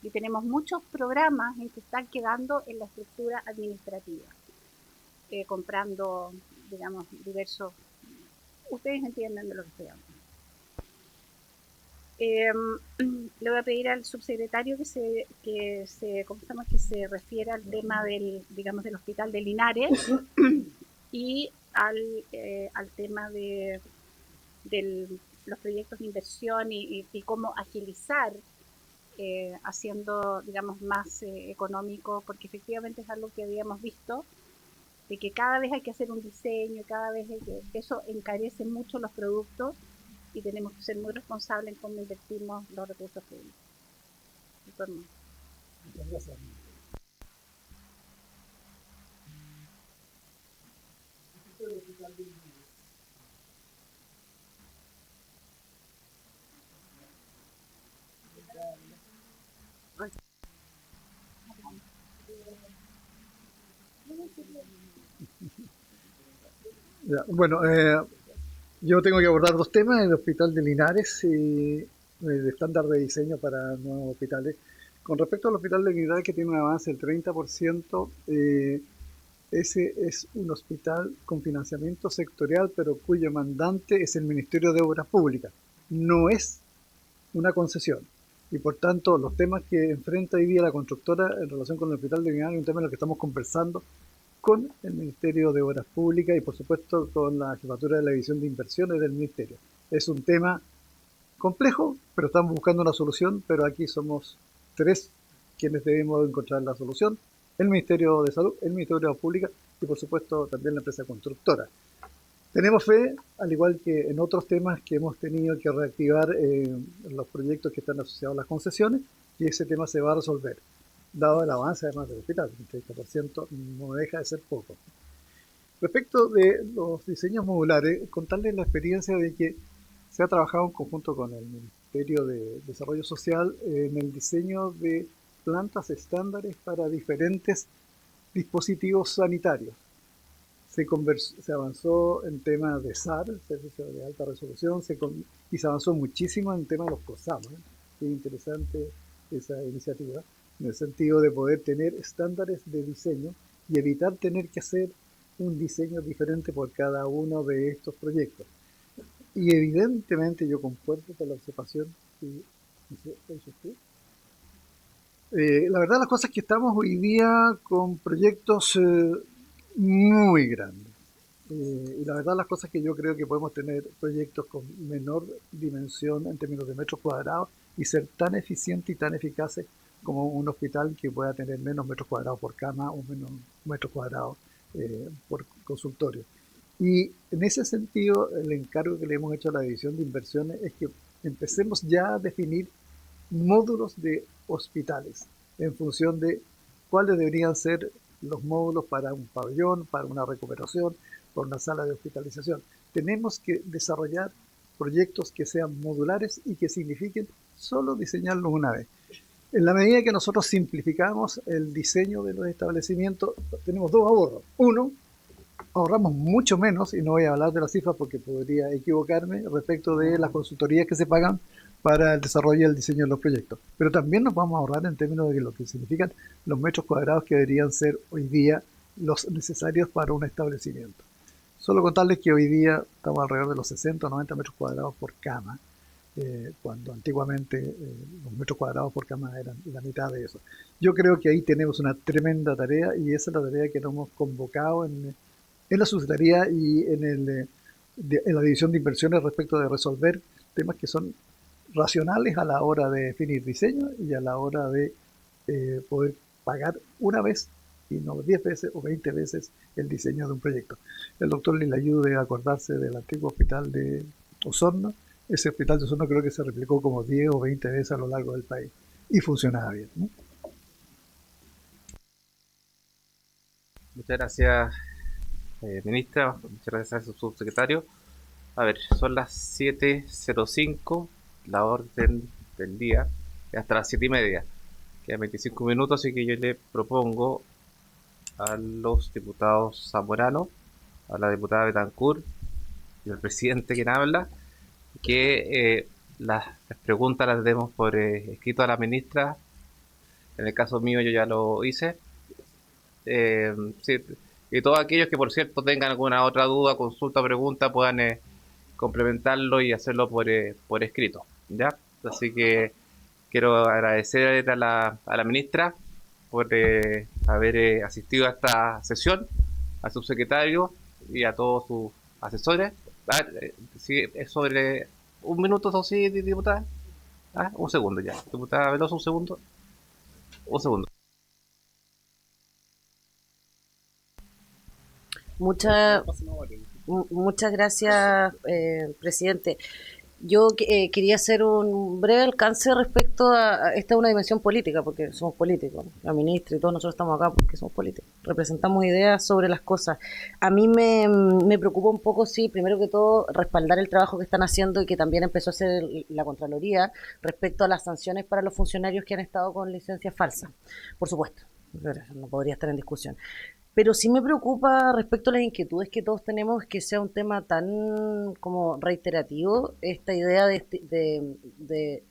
Y tenemos muchos programas en que están quedando en la estructura administrativa, comprando, diversos. Ustedes entienden de lo que estoy hablando. Le voy a pedir al subsecretario que se refiera al tema del hospital de Linares y al tema de los proyectos de inversión y cómo agilizar haciendo más económico, porque efectivamente es algo que habíamos visto, de que cada vez hay que hacer un diseño, eso encarece mucho los productos, y tenemos que ser muy responsables en cómo invertimos los recursos públicos. Muchas gracias. Ya, bueno, yo tengo que abordar dos temas: el hospital de Linares y el estándar de diseño para nuevos hospitales. Con respecto al hospital de Linares, que tiene un avance del 30%, ese es un hospital con financiamiento sectorial, pero cuyo mandante es el Ministerio de Obras Públicas. No es una concesión. Y por tanto, los temas que enfrenta hoy día la constructora en relación con el hospital de Linares es un tema en el que estamos conversando con el Ministerio de Obras Públicas y por supuesto con la jefatura de la división de inversiones del Ministerio. Es un tema complejo, pero estamos buscando una solución, pero aquí somos tres quienes debemos encontrar la solución: el Ministerio de Salud, el Ministerio de Obras Públicas y por supuesto también la empresa constructora. Tenemos fe, al igual que en otros temas que hemos tenido que reactivar los proyectos que están asociados a las concesiones, y ese tema se va a resolver, dado el avance además del hospital. El 30% no deja de ser poco. Respecto de los diseños modulares, contarles la experiencia de que se ha trabajado en conjunto con el Ministerio de Desarrollo Social en el diseño de plantas estándares para diferentes dispositivos sanitarios. Se avanzó en temas de SAR, servicio de alta resolución, y se avanzó muchísimo en temas de los COSAM. Es interesante esa iniciativa, en el sentido de poder tener estándares de diseño y evitar tener que hacer un diseño diferente por cada uno de estos proyectos. Y evidentemente yo concuerdo con la observación que hizo usted. La verdad, las cosas es que estamos hoy día con proyectos muy grandes. Y la verdad, las cosas es que yo creo que podemos tener proyectos con menor dimensión en términos de metros cuadrados y ser tan eficientes y tan eficaces como un hospital que pueda tener menos metros cuadrados por cama o menos metros cuadrados por consultorio. Y en ese sentido, el encargo que le hemos hecho a la División de Inversiones es que empecemos ya a definir módulos de hospitales en función de cuáles deberían ser los módulos para un pabellón, para una recuperación, para una sala de hospitalización. Tenemos que desarrollar proyectos que sean modulares y que signifiquen solo diseñarlos una vez. En la medida que nosotros simplificamos el diseño de los establecimientos, tenemos dos ahorros. Uno, ahorramos mucho menos, y no voy a hablar de las cifras porque podría equivocarme respecto de las consultorías que se pagan para el desarrollo y el diseño de los proyectos. Pero también nos vamos a ahorrar en términos de lo que significan los metros cuadrados que deberían ser hoy día los necesarios para un establecimiento. Solo contarles que hoy día estamos alrededor de los 60 o 90 metros cuadrados por cama, cuando antiguamente los metros cuadrados por cama eran la mitad de eso. Yo creo que ahí tenemos una tremenda tarea, y esa es la tarea que nos hemos convocado en la subsecretaría y en la división de inversiones respecto de resolver temas que son racionales a la hora de definir diseño y a la hora de poder pagar una vez y no 10 veces o 20 veces el diseño de un proyecto. El doctor le ayude a acordarse del antiguo hospital de Osorno. Ese hospital de Osorno creo que se replicó como 10 o 20 veces a lo largo del país y funcionaba bien, ¿no? Muchas gracias, ministra. Muchas gracias a su subsecretario. A ver, son las 7:05, la orden del día, hasta las 7:30. Quedan 25 minutos, así que yo le propongo a los diputados Zamorano, a la diputada Betancourt y al presidente quien habla, que las preguntas las demos por escrito a la ministra. En el caso mío yo ya lo hice. Sí, y todos aquellos que por cierto tengan alguna otra duda, consulta o pregunta puedan complementarlo y hacerlo por escrito, ¿ya? Así que quiero agradecer a la ministra por haber asistido a esta sesión, al subsecretario y a todos sus asesores. Sí, es sobre un minuto, sí, diputada. Un segundo ya. Diputada Veloso, un segundo. Un segundo. Muchas gracias, presidente. Yo quería hacer un breve alcance respecto a esta es una dimensión política, porque somos políticos, la ministra y todos nosotros estamos acá porque somos políticos, representamos ideas sobre las cosas. A mí me preocupa un poco, sí, primero que todo, respaldar el trabajo que están haciendo y que también empezó a hacer la Contraloría respecto a las sanciones para los funcionarios que han estado con licencias falsas, por supuesto, no podría estar en discusión. Pero sí me preocupa respecto a las inquietudes que todos tenemos que sea un tema tan como reiterativo, esta idea de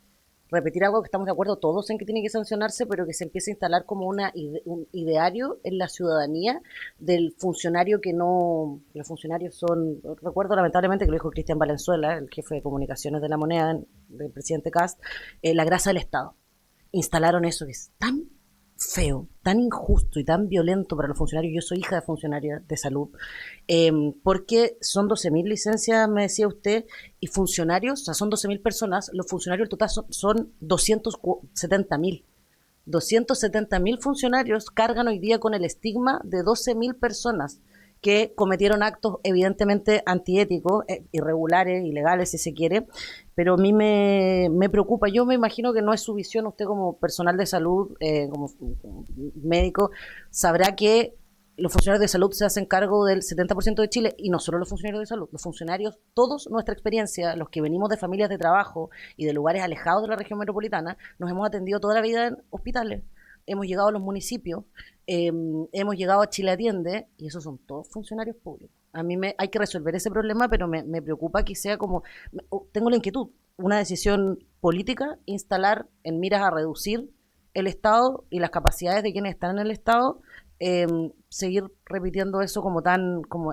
repetir algo que estamos de acuerdo todos en que tiene que sancionarse, pero que se empiece a instalar como un ideario en la ciudadanía del funcionario que no... Los funcionarios son... Recuerdo lamentablemente que lo dijo Cristian Valenzuela, el jefe de comunicaciones de La Moneda, del presidente Kast, la grasa del Estado. Instalaron eso que es tan feo, tan injusto y tan violento para los funcionarios. Yo soy hija de funcionaria de salud, porque son 12.000 licencias, me decía usted, y funcionarios, o sea, son 12.000 personas, los funcionarios total son 270.000. 270.000 funcionarios cargan hoy día con el estigma de 12.000 personas que cometieron actos evidentemente antiéticos, irregulares, ilegales si se quiere, pero a mí me preocupa. Yo me imagino que no es su visión, usted como personal de salud, como médico, sabrá que los funcionarios de salud se hacen cargo del 70% de Chile, y no solo los funcionarios de salud, los funcionarios, todos nuestra experiencia, los que venimos de familias de trabajo y de lugares alejados de la región metropolitana, nos hemos atendido toda la vida en hospitales, hemos llegado a los municipios, hemos llegado a Chile Atiende, y esos son todos funcionarios públicos. A mí hay que resolver ese problema, pero me preocupa que sea como, tengo la inquietud, una decisión política, instalar en miras a reducir el Estado y las capacidades de quienes están en el Estado, seguir repitiendo eso como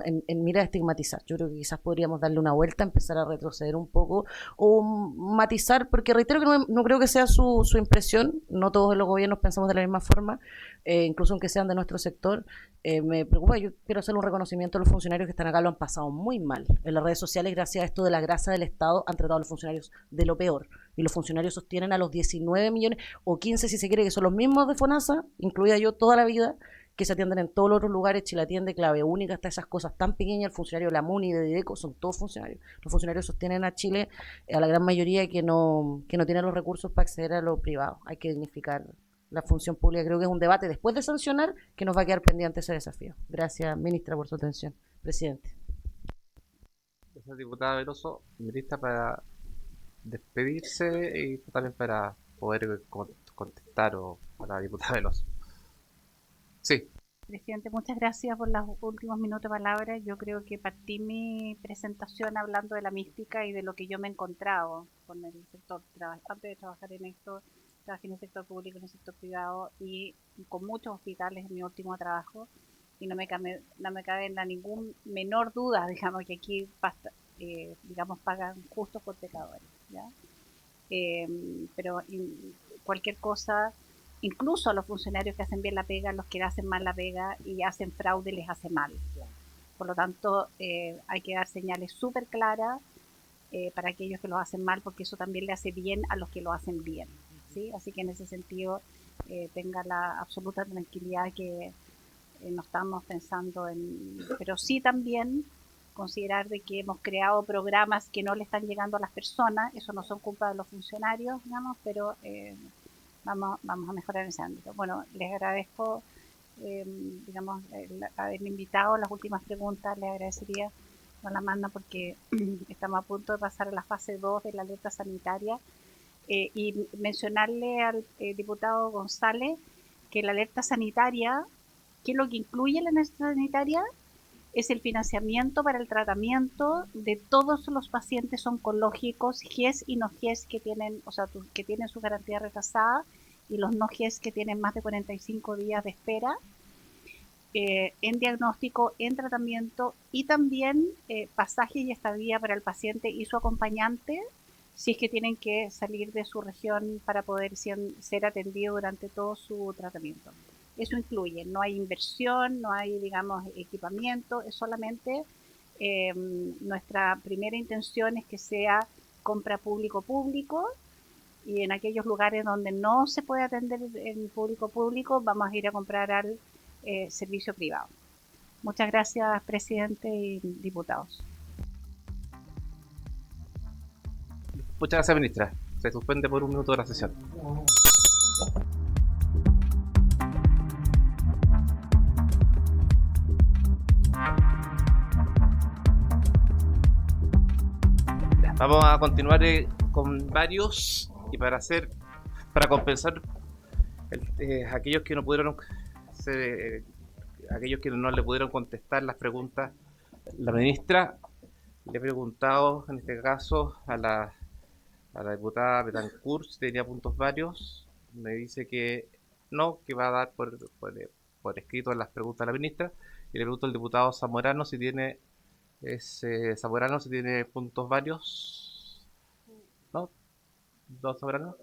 en mira de estigmatizar. Yo creo que quizás podríamos darle una vuelta, empezar a retroceder un poco o matizar, porque reitero que no creo que sea su impresión, no todos los gobiernos pensamos de la misma forma, incluso aunque sean de nuestro sector. Me preocupa. Yo quiero hacer un reconocimiento a los funcionarios que están acá, lo han pasado muy mal en las redes sociales gracias a esto de la grasa del Estado, han tratado a los funcionarios de lo peor, y los funcionarios sostienen a los 19 millones o 15 si se quiere, que son los mismos de FONASA, incluida yo toda la vida, que se atienden en todos los otros lugares. Chile Atiende, Clave Única, hasta esas cosas tan pequeñas, el funcionario de la MUNI, de Dideco, son todos funcionarios. Los funcionarios sostienen a Chile, a la gran mayoría que no tienen los recursos para acceder a lo privado. Hay que dignificar la función pública. Creo que es un debate después de sancionar que nos va a quedar pendiente ese desafío. Gracias, ministra, por su atención. Presidente. Gracias, diputada Veloso. Ministra, para despedirse y también para poder contestar a la diputada Veloso. Sí. Presidente, muchas gracias por los últimos minutos de palabra. Yo creo que partí mi presentación hablando de la mística y de lo que yo me he encontrado con el sector. Antes de trabajar en esto, trabajé en el sector público, en el sector privado y con muchos hospitales en mi último trabajo, y no me cabe en ningún menor duda, digamos, que aquí pagan justos por pecadores, ¿ya? Pero cualquier cosa, incluso a los funcionarios que hacen bien la pega, los que hacen mal la pega y hacen fraude, les hace mal. Por lo tanto, hay que dar señales súper claras para aquellos que lo hacen mal, porque eso también le hace bien a los que lo hacen bien, ¿sí? Así que en ese sentido, tenga la absoluta tranquilidad que no estamos pensando en... Pero sí también considerar de que hemos creado programas que no le están llegando a las personas. Eso no son culpa de los funcionarios, digamos, pero... Vamos a mejorar en ese ámbito. Bueno, les agradezco, haberme invitado. Las últimas preguntas les agradecería, nos las manda porque estamos a punto de pasar a la fase 2 de la alerta sanitaria. Y mencionarle al diputado González que la alerta sanitaria, ¿qué es lo que incluye la alerta sanitaria? Es el financiamiento para el tratamiento de todos los pacientes oncológicos, GES y no GES, que tienen, que tienen su garantía retrasada, y los no GES que tienen más de 45 días de espera, en diagnóstico, en tratamiento, y también pasaje y estadía para el paciente y su acompañante, si es que tienen que salir de su región para poder ser atendido durante todo su tratamiento. Eso incluye, no hay inversión, no hay, digamos, equipamiento, es solamente nuestra primera intención es que sea compra público-público, y en aquellos lugares donde no se puede atender en público-público, vamos a ir a comprar al servicio privado. Muchas gracias, presidente y diputados. Muchas gracias, ministra. Se suspende por 1 minuto la sesión. Vamos a continuar con varios, y para compensar aquellos que no pudieron aquellos que no le pudieron contestar las preguntas, la ministra, le he preguntado en este caso a la diputada Betancourt si tenía puntos varios. Me dice que no, que va a dar por escrito las preguntas a la ministra. Y le pregunto al diputado Zamorano si tiene puntos varios. ¿No? ¿Dos Zamorano?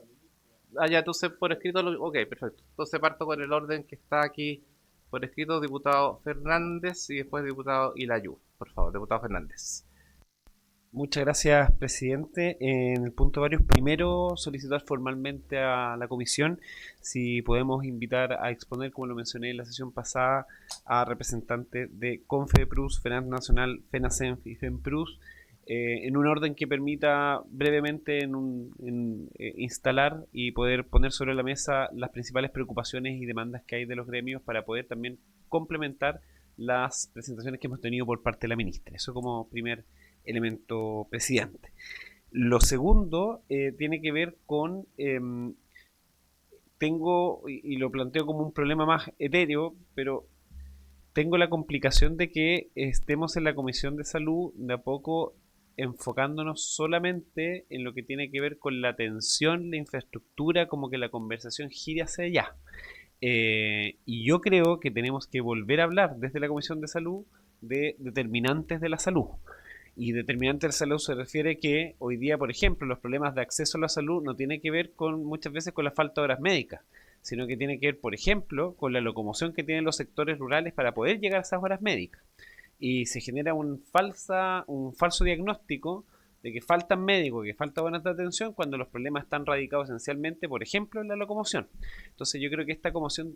Ah, ya, entonces por escrito, ok, perfecto. Entonces parto con el orden que está aquí por escrito, diputado Fernández y después diputado Ilayú. Por favor, diputado Fernández. Muchas gracias, presidente. En el punto varios, primero solicitar formalmente a la comisión si podemos invitar a exponer, como lo mencioné en la sesión pasada, a representantes de Confeprus, FENAT Nacional, FENACENF y FEMPRUS, en un orden que permita brevemente instalar y poder poner sobre la mesa las principales preocupaciones y demandas que hay de los gremios para poder también complementar las presentaciones que hemos tenido por parte de la ministra. Eso como primer elemento, presidente. Lo segundo tiene que ver con, tengo, y lo planteo como un problema más etéreo, pero tengo la complicación de que estemos en la Comisión de Salud de a poco enfocándonos solamente en lo que tiene que ver con la atención, la infraestructura, como que la conversación gire hacia allá. Y yo creo que tenemos que volver a hablar desde la Comisión de Salud de determinantes de la salud. Y determinante de la salud se refiere que hoy día, por ejemplo, los problemas de acceso a la salud no tienen que ver con muchas veces con la falta de horas médicas, sino que tiene que ver, por ejemplo, con la locomoción que tienen los sectores rurales para poder llegar a esas horas médicas. Y se genera un falso diagnóstico de que faltan médicos, que falta buenas de atención, cuando los problemas están radicados esencialmente, por ejemplo, en la locomoción. Entonces yo creo que esta comisión,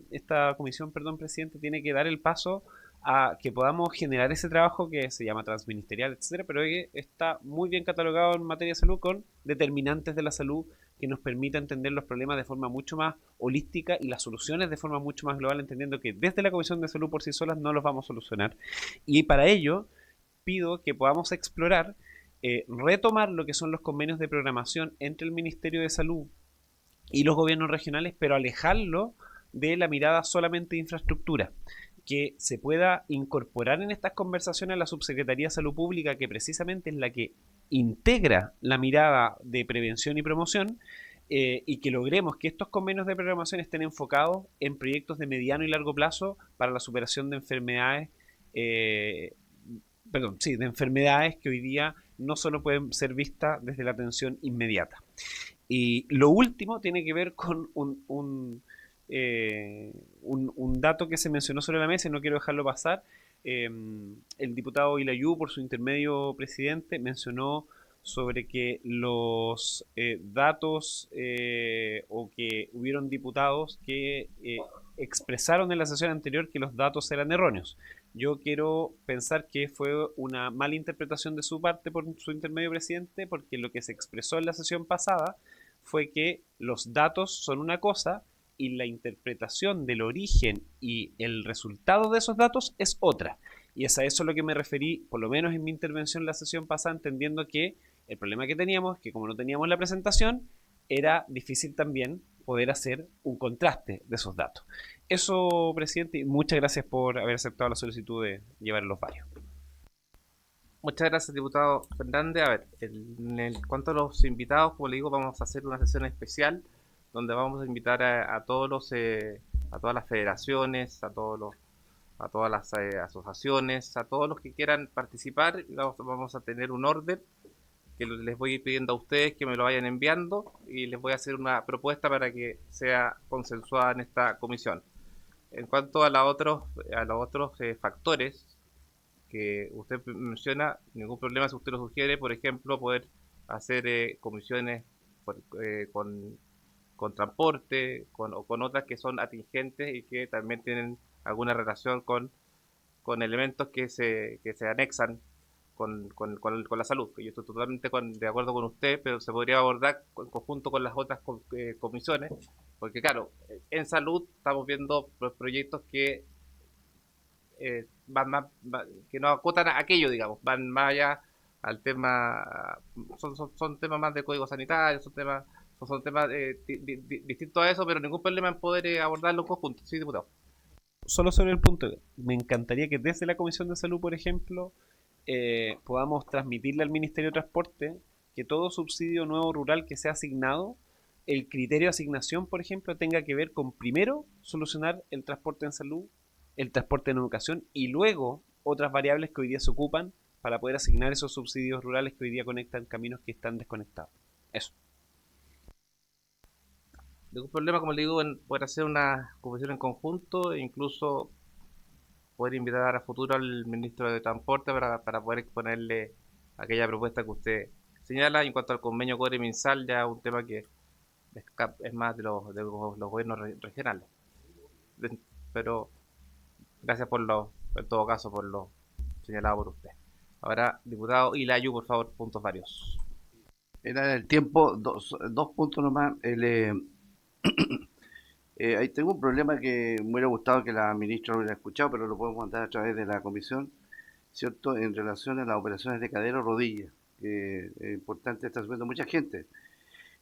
presidente, tiene que dar el paso a que podamos generar ese trabajo que se llama transministerial, etcétera, pero que está muy bien catalogado en materia de salud con determinantes de la salud que nos permita entender los problemas de forma mucho más holística y las soluciones de forma mucho más global, entendiendo que desde la Comisión de Salud por sí solas no los vamos a solucionar. Y para ello pido que podamos explorar, retomar lo que son los convenios de programación entre el Ministerio de Salud y los gobiernos regionales, pero alejarlo de la mirada solamente de infraestructura, que se pueda incorporar en estas conversaciones a la Subsecretaría de Salud Pública, que precisamente es la que integra la mirada de prevención y promoción, y que logremos que estos convenios de programación estén enfocados en proyectos de mediano y largo plazo para la superación de enfermedades, de enfermedades que hoy día no solo pueden ser vistas desde la atención inmediata. Y lo último tiene que ver con un dato que se mencionó sobre la mesa y no quiero dejarlo pasar. El diputado Ilayú, por su intermedio, presidente, mencionó sobre que los datos o que hubieron diputados que expresaron en la sesión anterior que los datos eran erróneos. Yo quiero pensar que fue una mala interpretación de su parte por su intermedio, presidente, porque lo que se expresó en la sesión pasada fue que los datos son una cosa y la interpretación del origen y el resultado de esos datos es otra. Y es a eso a lo que me referí, por lo menos en mi intervención en la sesión pasada, entendiendo que el problema que teníamos, que como no teníamos la presentación, era difícil también poder hacer un contraste de esos datos. Eso, presidente, y muchas gracias por haber aceptado la solicitud de llevar los varios. Muchas gracias, diputado Fernández. A ver, en cuanto a los invitados, como le digo, vamos a hacer una sesión especial donde vamos a invitar a todas las federaciones, a todas las asociaciones, a todos los que quieran participar. Vamos a tener un orden que les voy a ir pidiendo a ustedes que me lo vayan enviando y les voy a hacer una propuesta para que sea consensuada en esta comisión. En cuanto a los otros factores que usted menciona, ningún problema si usted lo sugiere, por ejemplo, poder hacer comisiones con transporte o con otras que son atingentes y que también tienen alguna relación con elementos que se anexan con la salud. Yo estoy totalmente de acuerdo con usted, pero se podría abordar en conjunto con las otras comisiones, porque claro, en salud estamos viendo los proyectos que que no acotan a aquello, digamos, van más allá al tema, son temas más de código sanitario, son temas distintos a eso, pero ningún problema en poder abordarlo en conjunto. Sí, diputado. solo sobre el punto, me encantaría que desde la Comisión de Salud, por ejemplo, podamos transmitirle al Ministerio de Transporte que todo subsidio nuevo rural que sea asignado, el criterio de asignación, por ejemplo, tenga que ver con primero solucionar el transporte en salud, el transporte en educación y luego otras variables que hoy día se ocupan para poder asignar esos subsidios rurales que hoy día conectan caminos que están desconectados. Eso. Ningún problema, como le digo, en poder hacer una comisión en conjunto e incluso poder invitar a futuro al ministro de Transporte para poder exponerle aquella propuesta que usted señala. En cuanto al convenio Core-Minsal, ya un tema que es más de los gobiernos regionales. Pero gracias en todo caso, por lo señalado por usted. Ahora, diputado Ilayu, por favor, puntos varios. Era el tiempo, dos puntos nomás. Ahí tengo un problema que me hubiera gustado que la ministra lo hubiera escuchado, pero lo podemos mandar a través de la comisión, ¿cierto? En relación a las operaciones de cadera o rodilla, que es importante, está sufriendo mucha gente.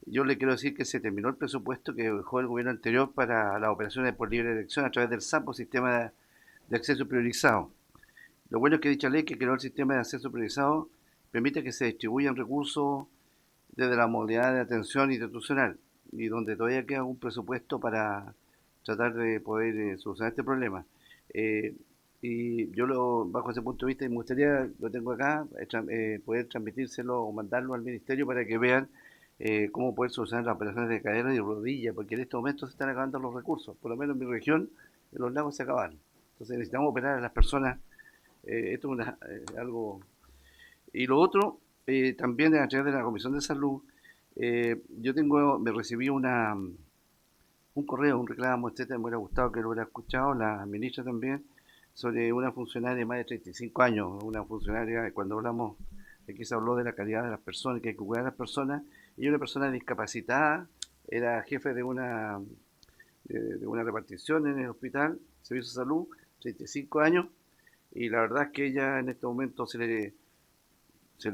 Yo le quiero decir que se terminó el presupuesto que dejó el gobierno anterior para las operaciones por libre elección a través del SAPO, Sistema de Acceso Priorizado. Lo bueno es que dicha ley que creó el sistema de acceso priorizado permite que se distribuyan recursos desde la modalidad de atención institucional y donde todavía queda un presupuesto para tratar de poder solucionar este problema. Y yo bajo ese punto de vista, y me gustaría, lo tengo acá, poder transmitírselo o mandarlo al ministerio para que vean cómo poder solucionar las operaciones de cadera y rodilla, porque en estos momentos se están acabando los recursos, por lo menos en mi región, en los lagos se acabaron. Entonces necesitamos operar a las personas, esto es algo... Y lo otro, también a través de la Comisión de Salud, me recibí un correo, un reclamo, etcétera, me hubiera gustado que lo hubiera escuchado, la ministra también, sobre una funcionaria de más de 35 años, una funcionaria, cuando hablamos, aquí se habló de la calidad de las personas, que hay que cuidar a las personas, y una persona discapacitada, era jefe de una repartición en el hospital, Servicio de Salud, 35 años, y la verdad es que ella en este momento se le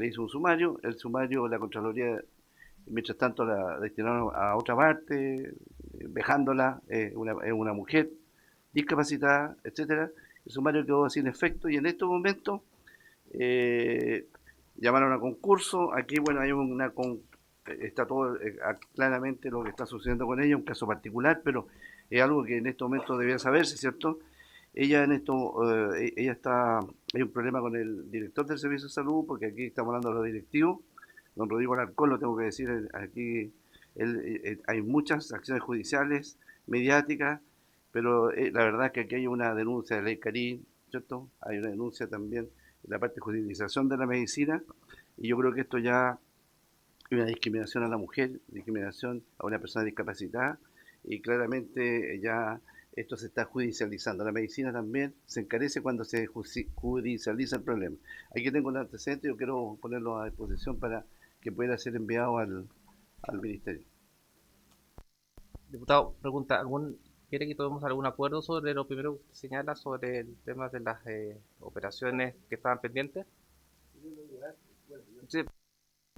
hizo un sumario, el sumario la Contraloría mientras tanto la destinaron a otra parte, vejándola, es una mujer discapacitada, etcétera. El sumario quedó sin efecto y en estos momentos llamaron a concurso. Aquí, bueno, hay está todo claramente lo que está sucediendo con ella, un caso particular, pero es algo que en estos momentos debía saberse, ¿cierto? Ella hay un problema con el director del Servicio de Salud, porque aquí estamos hablando de los directivos, don Rodrigo Alarcón, lo tengo que decir aquí, hay muchas acciones judiciales, mediáticas, pero la verdad es que aquí hay una denuncia de ley Carín, ¿cierto? Hay una denuncia también en la parte de judicialización de la medicina, y yo creo que esto ya es una discriminación a la mujer, discriminación a una persona discapacitada, y claramente ya esto se está judicializando. La medicina también se encarece cuando se judicializa el problema. Aquí tengo el antecedente, yo quiero ponerlo a disposición para que pueda ser enviado al ministerio. Diputado, pregunta, ¿quiere que tomemos algún acuerdo sobre lo primero que usted señala sobre el tema de las operaciones que estaban pendientes? Sí.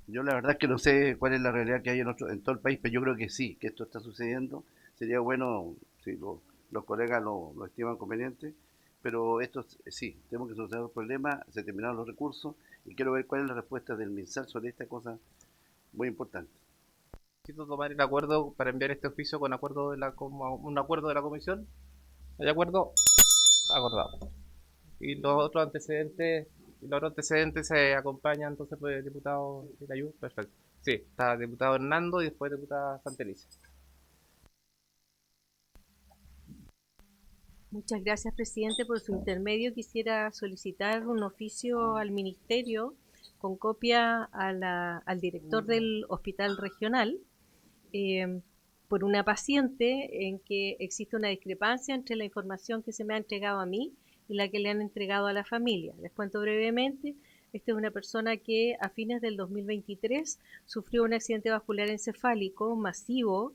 Yo la verdad es que no sé cuál es la realidad que hay en todo el país, pero yo creo que sí, que esto está sucediendo. Sería bueno si los colegas lo estiman conveniente, pero esto sí, tenemos que solucionar los problemas, se terminaron los recursos y quiero ver cuál es la respuesta del MinSal sobre esta cosa muy importante. Necesito tomar el acuerdo para enviar este oficio con un acuerdo de la comisión. ¿Hay acuerdo? Acordado. Y los otros antecedentes se acompañan entonces por el diputado Ilayu. Perfecto. Sí, está el diputado Hernando y después el diputado Santelice. Muchas gracias, presidente. Por su intermedio quisiera solicitar un oficio al ministerio con copia al director del hospital regional por una paciente en que existe una discrepancia entre la información que se me ha entregado a mí y la que le han entregado a la familia. Les cuento brevemente. Esta es una persona que a fines del 2023 sufrió un accidente vascular encefálico masivo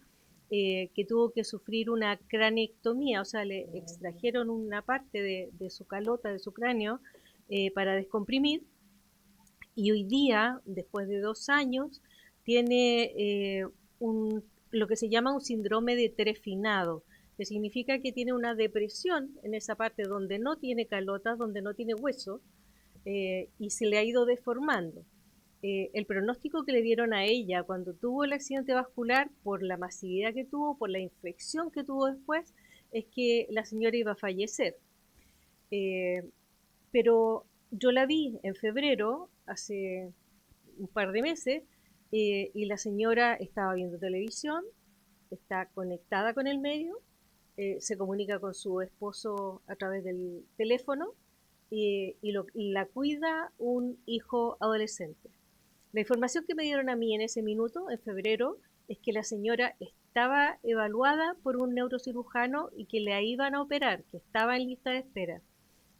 que tuvo que sufrir una craneectomía, o sea, le extrajeron una parte de su calota, de su cráneo, para descomprimir. Y hoy día, después de 2 años, tiene lo que se llama un síndrome de trefinado, que significa que tiene una depresión en esa parte donde no tiene calotas, donde no tiene hueso, y se le ha ido deformando. El pronóstico que le dieron a ella cuando tuvo el accidente vascular, por la masividad que tuvo, por la infección que tuvo después, es que la señora iba a fallecer. Pero yo la vi en febrero, hace un par de meses, y la señora estaba viendo televisión, está conectada con el medio, se comunica con su esposo a través del teléfono y la cuida un hijo adolescente. La información que me dieron a mí en ese minuto, en febrero, es que la señora estaba evaluada por un neurocirujano y que la iban a operar, que estaba en lista de espera.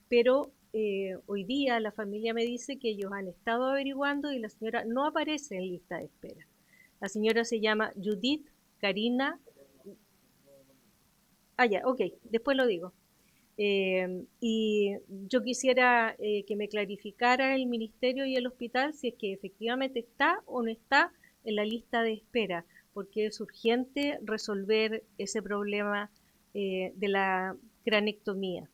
Pero hoy día la familia me dice que ellos han estado averiguando y la señora no aparece en lista de espera. La señora se llama Judith Karina. Ya, ok, después lo digo. Y yo quisiera que me clarificara el ministerio y el hospital si es que efectivamente está o no está en la lista de espera, porque es urgente resolver ese problema de la cranectomía.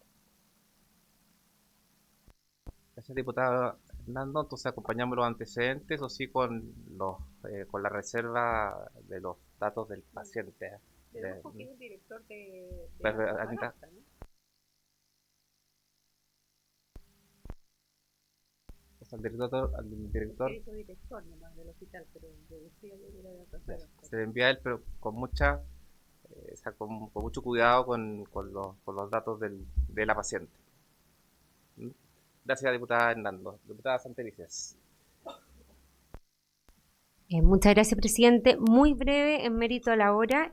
Gracias, diputada Hernando. Entonces acompañamos los antecedentes, o sí, con la reserva de los datos del paciente. Tenemos que es el director de Anita. Al director nomás del hospital, pero yo decía que era de otra cosa. se le envía a él, pero con mucha con mucho cuidado con los datos de la paciente. Gracias, diputada Hernando. Diputada Santelices. Muchas gracias, presidente. Muy breve, en mérito a la hora.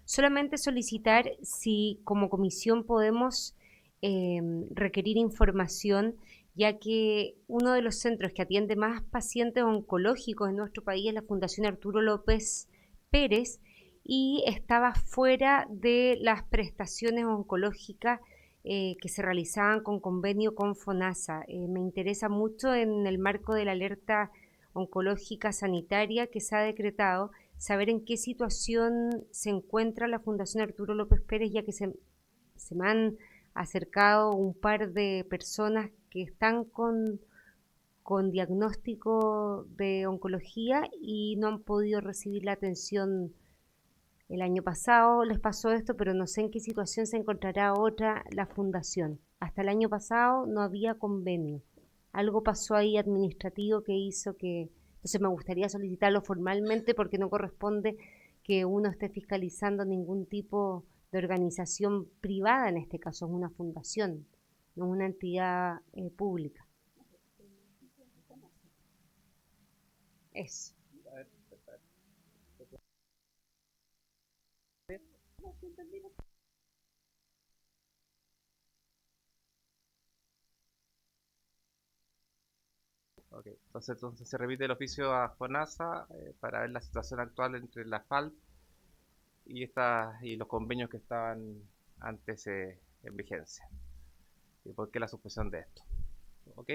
Solamente solicitar si como comisión podemos requerir información, ya que uno de los centros que atiende más pacientes oncológicos en nuestro país es la Fundación Arturo López Pérez y estaba fuera de las prestaciones oncológicas que se realizaban con convenio con FONASA. Me interesa mucho, en el marco de la alerta oncológica sanitaria que se ha decretado, saber en qué situación se encuentra la Fundación Arturo López Pérez, ya que se me han acercado un par de personas que están con diagnóstico de oncología y no han podido recibir la atención. El año pasado les pasó esto, pero no sé en qué situación se encontrará ahora la fundación. Hasta el año pasado no había convenio. Algo pasó ahí administrativo que hizo que... Entonces me gustaría solicitarlo formalmente, porque no corresponde que uno esté fiscalizando ningún tipo de organización privada, en este caso es una fundación, no una entidad pública. Eso. Okay. Entonces se repite el oficio a FONASA para ver la situación actual entre la FAL y los convenios que estaban antes en vigencia. ¿Y por qué la suspensión de esto? ¿Ok?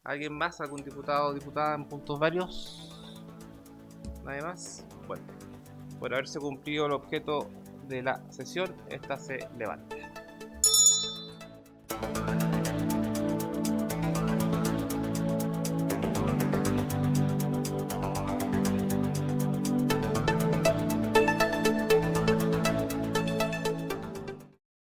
¿Alguien más? ¿Algún diputado o diputada en puntos varios? ¿Nadie más? Bueno, por haberse cumplido el objeto de la sesión, esta se levanta.